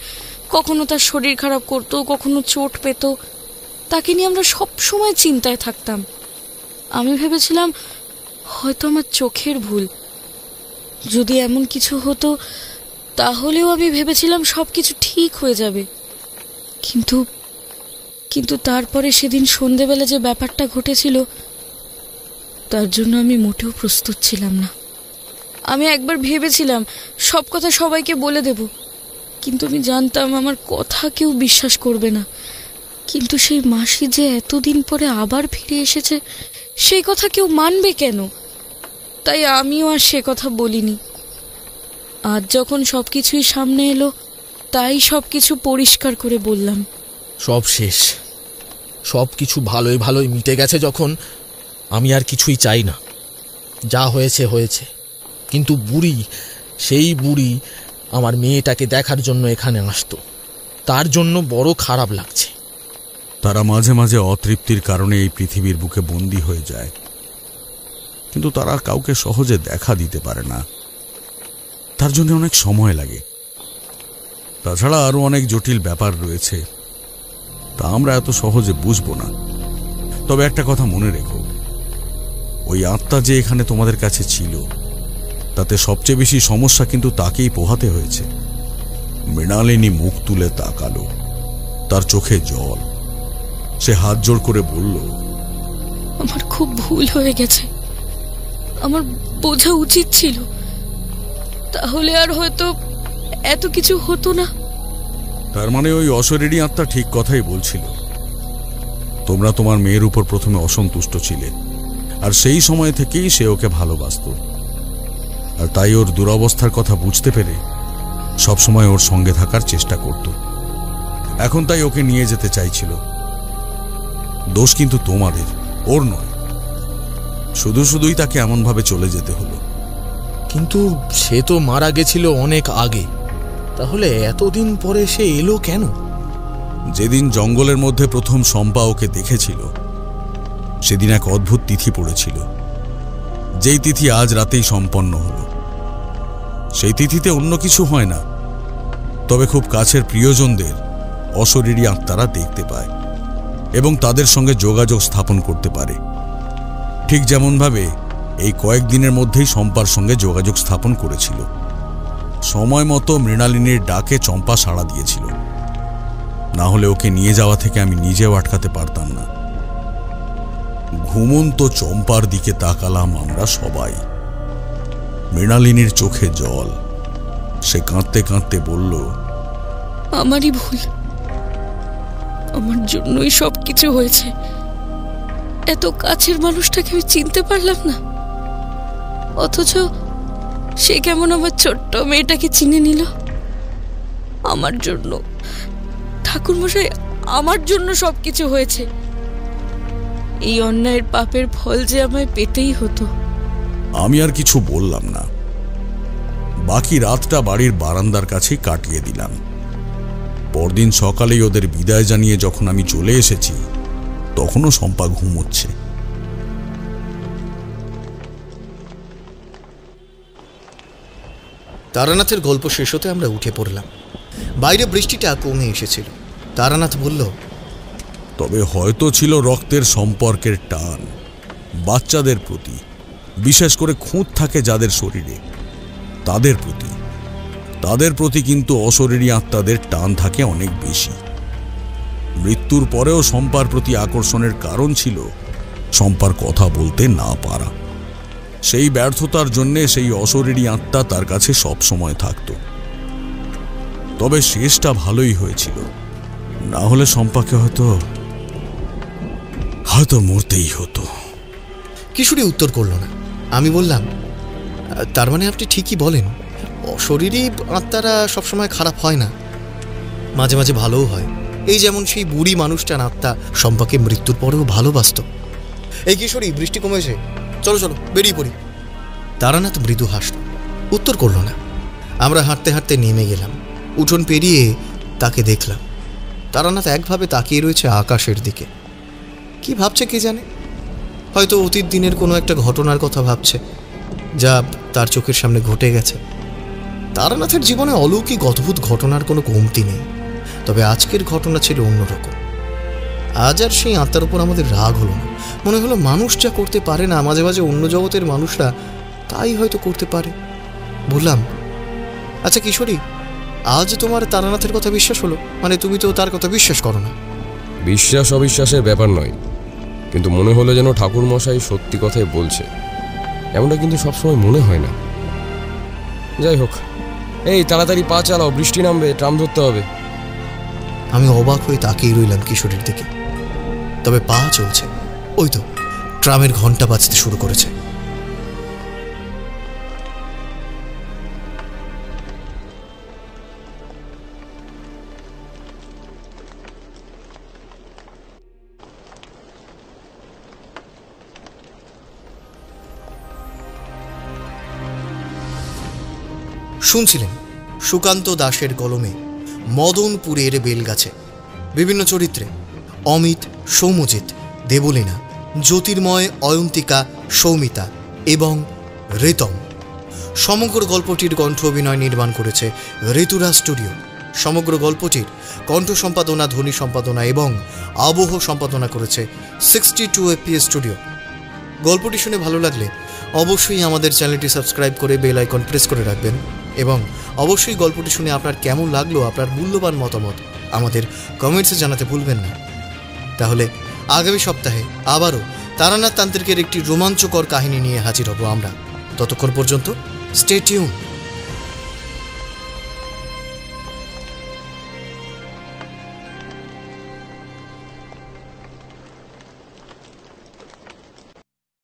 কখনো তার শরীর খারাপ করতো, কখনো চোট পেত, তাকে নিয়ে আমরা সব সময় চিন্তায় থাকতাম। আমি ভেবেছিলাম হয়তো আমার চোখের ভুল। যদি এমন কিছু হতো তাহলেও আমি ভেবেছিলাম সব কিছু ঠিক হয়ে যাবে। কিন্তু তারপরে সেদিন সন্ধেবেলা যে ব্যাপারটা ঘটেছিল তার জন্য আমি মোটেও প্রস্তুত ছিলাম না। আমি একবার ভেবেছিলাম সব কথা সবাইকে বলে দেব, কিন্তু আমি জানতাম আমার কথা কেউ বিশ্বাস করবে না। কিন্তু সেই মাসি যে এতদিন পরে আবার ফিরে এসেছে সেই কথা কেউ মানবে কেন? তাই আমিও আর সে কথা বলিনি। আজ যখন সবকিছুই সামনে এলো তাই সবকিছু পরিষ্কার করে বললাম। সব শেষ, সব কিছু ভালোই ভালোই মিটে গেছে যখন, আমি আর কিছুই চাই না। যা হয়েছে হয়েছে, কিন্তু সেই বুড়ি আমার মেয়েটাকে দেখার জন্য এখানে আসতো, তার জন্য বড় খারাপ লাগছে। তারা মাঝে মাঝে অতৃপ্তির কারণে এই পৃথিবীর বুকে বন্দী হয়ে যায়, কিন্তু তারা কাউকে সহজে দেখা দিতে পারে না, তার জন্য অনেক সময় লাগে। তাছাড়া আরো অনেক জটিল ব্যাপার রয়েছে, তা আমরা এত সহজে বুঝবো না। তবে একটা কথা মনে রেখো, ওই আত্মা যে এখানে তোমাদের কাছে ছিল তাতে সবচেয়ে বেশি সমস্যা কিন্তু তাকেই পোহাতে হয়েছে। মৃণালিনী মুখ তুলে তাকালো, তার চোখে জল। সে হাত জোড় করে বলল, আমার খুব ভুল হয়ে গেছে, আমার বোঝা উচিত ছিল। তাহলে আর হয়তো এত কিছু হতো না। তার মানে ওই অশরীরী আত্মা ঠিক কথাই বলছিল। তোমরা তোমার মেয়ের উপর প্রথমে অসন্তুষ্ট ছিলে, আর সেই সময় থেকেই সে ওকে ভালোবাসতো, আর তাই ওর দুরবস্থার কথা বুঝতে পেরে সবসময় ওর সঙ্গে থাকার চেষ্টা করত। এখন তাই ওকে নিয়ে যেতে চাইছিল। দোষ কিন্তু তোমাদের, ওর নয়। শুধু শুধুই তাকে এমনভাবে চলে যেতে হলো। কিন্তু সে তো মারা গেছিল অনেক আগে, তাহলে এতদিন পরে সে এলো কেন? যেদিন জঙ্গলের মধ্যে প্রথম শম্পা ওকে দেখেছিল, সেদিন এক অদ্ভুত তিথি পড়েছিল, যেই তিথি আজ রাতেই সম্পন্ন হলো। সেই তিথিতে অন্য কিছু হয় না, তবে খুব কাছের প্রিয়জনদের অশরীরী আত্মারা দেখতে পায় এবং তাদের সঙ্গে যোগাযোগ স্থাপন করতে পারে। ঠিক যেমনভাবে এই কয়েকদিনের মধ্যেই শম্পার সঙ্গে যোগাযোগ স্থাপন করেছিল। সময় মতো মৃণালিনীর ডাকে চম্পা সাড়া দিয়েছিল, না হলে ওকে নিয়ে যাওয়া থেকে আমি নিজেও আটকাতে পারতাম না। ঘুমন্ত চম্পার দিকে তাকালাম আমরা সবাই। মৃণালিনীর চোখে জল। সে কাঁদতে কাঁদতে বলল, আমারই ভুল, আমার জন্যই সব কিছু হয়েছে। এত কাছের মানুষটাকে আমি চিনতে পারলাম না, অথচ সে কেমন আমার ছোট্ট মেয়েটাকে চিনে নিল। আমার জন্য, ঠাকুরমশাই, আমার জন্য সবকিছু হয়েছে। এই অন্যায়ের পাপের ফল যে আমায় পেতেই হতো। আমি আর কিছু বললাম না। বাকি রাতটা বাড়ির বারান্দার কাছে কাটিয়ে দিলাম। পরদিন সকালেই ওদের বিদায় জানিয়ে যখন আমি চলে এসেছি, তখনও শম্পা ঘুমোচ্ছে। তারানাথের গল্প শেষ হতে আমরা উঠে পড়লাম। বাইরে বৃষ্টিটা কমে এসেছিল। তারানাথ বলল, তবে হয়তো ছিল রক্তের সম্পর্কের টান বাচ্চাদের প্রতি, বিশেষ করে খুঁত থাকে যাদের শরীরে, তাদের প্রতি কিন্তু অশরীরী আত্মাদের টান থাকে অনেক বেশি। মৃত্যুর পরেও শম্পার প্রতি আকর্ষণের কারণ ছিল শম্পার কথা বলতে না পারা। সেই ব্যর্থতার জন্যে সেই অশরীরী আত্মা তার কাছে সব সময় থাকত। তবে শেষটা ভালোই হয়েছিল, না হলে শম্পাকে হয়তো মরতেই হতো। কিশোরী উত্তর করল না। আমি বললাম, তার মানে আপনি ঠিকই বলেন, অশরীরী আত্মারা সবসময় খারাপ হয় না, মাঝে মাঝে ভালোও হয়। এই যেমন সেই বুড়ি মানুষটার আত্মা শম্পাকে মৃত্যুর পরেও ভালোবাসত। এই কিশোরী, বৃষ্টি কমেছে, চলো চলো বেরিয়ে পড়ি। তারানাথ মৃদু হাসল, উত্তর করল না। আমরা হাঁটতে হাঁটতে নেমে গেলাম। উঠোন পেরিয়ে তাকে দেখলাম। তারানাথ একভাবে তাকিয়ে রয়েছে আকাশের দিকে। কি ভাবছে কে জানে, হয়তো অতীত দিনের কোনো একটা ঘটনার কথা ভাবছে, যা তার চোখের সামনে ঘটে গেছে। তারানাথের জীবনে অলৌকিক অদ্ভুত ঘটনার কোনো কমতি নেই, তবে আজকের ঘটনা ছিল অন্যরকম। আজ আর সেই আত্মার উপর আমাদের রাগ হলো না। মনে হলো মানুষ যা করতে পারে না, মাঝে মাঝে অন্য জগতের মানুষরা তাই হয়তো করতে পারে। বললাম, আচ্ছা কিশোরী, আজ তোমার তারানাথের কথা বিশ্বাস হলো? মানে তুমি তো তার কথা বিশ্বাস করো না। বিশ্বাস অবিশ্বাসের ব্যাপার নয়, কিন্তু মনে হলো যেন ঠাকুরমশাই সত্যি কথাই বলছে। এমনটা কিন্তু সবসময় মনে হয় না। যাই হোক, এই তাড়াতাড়ি পা চালাও, বৃষ্টি নামবে, ট্রাম ধরতে হবে। আমি অবাক হয়ে তাকিয়ে রইলাম কিশোরীর দিকে। তবে পা চলছে। ওই তো ট্রামের ঘন্টা বাজতে শুরু করেছে। শুনছিলেন সুকান্ত দাশের কলমে মদনপুরের বেলগাছে। বিভিন্ন চরিত্রে অমিত, সৌম্যজিৎ, দেবলীনা, জ্যোতির্ময়, অয়ন্তিকা, সৌমিতা এবং ঋতম। সমগ্র গল্পটির কণ্ঠ অভিনয় নির্মাণ করেছে ঋতুরাজ স্টুডিও। সমগ্র গল্পটির কণ্ঠ সম্পাদনা, ধ্বনি সম্পাদনা এবং আবহ সম্পাদনা করেছে 62 FPS স্টুডিও। গল্পটি শুনে ভালো লাগলে অবশ্যই আমাদের চ্যানেলটি সাবস্ক্রাইব করে বেল আইকন প্রেস করে রাখবেন এবং অবশ্যই গল্পটি শুনে আপনার কেমন লাগলো, আপনার মূল্যবান মতামত আমাদের কমেন্টসে জানাতে ভুলবেন না। তাহলে আগামী সপ্তাহে আবারও তারানাথ তান্ত্রিকের একটি রোমাঞ্চকর কাহিনী নিয়ে হাজির হব আমরা। ততক্ষণ পর্যন্ত স্টে টিউন।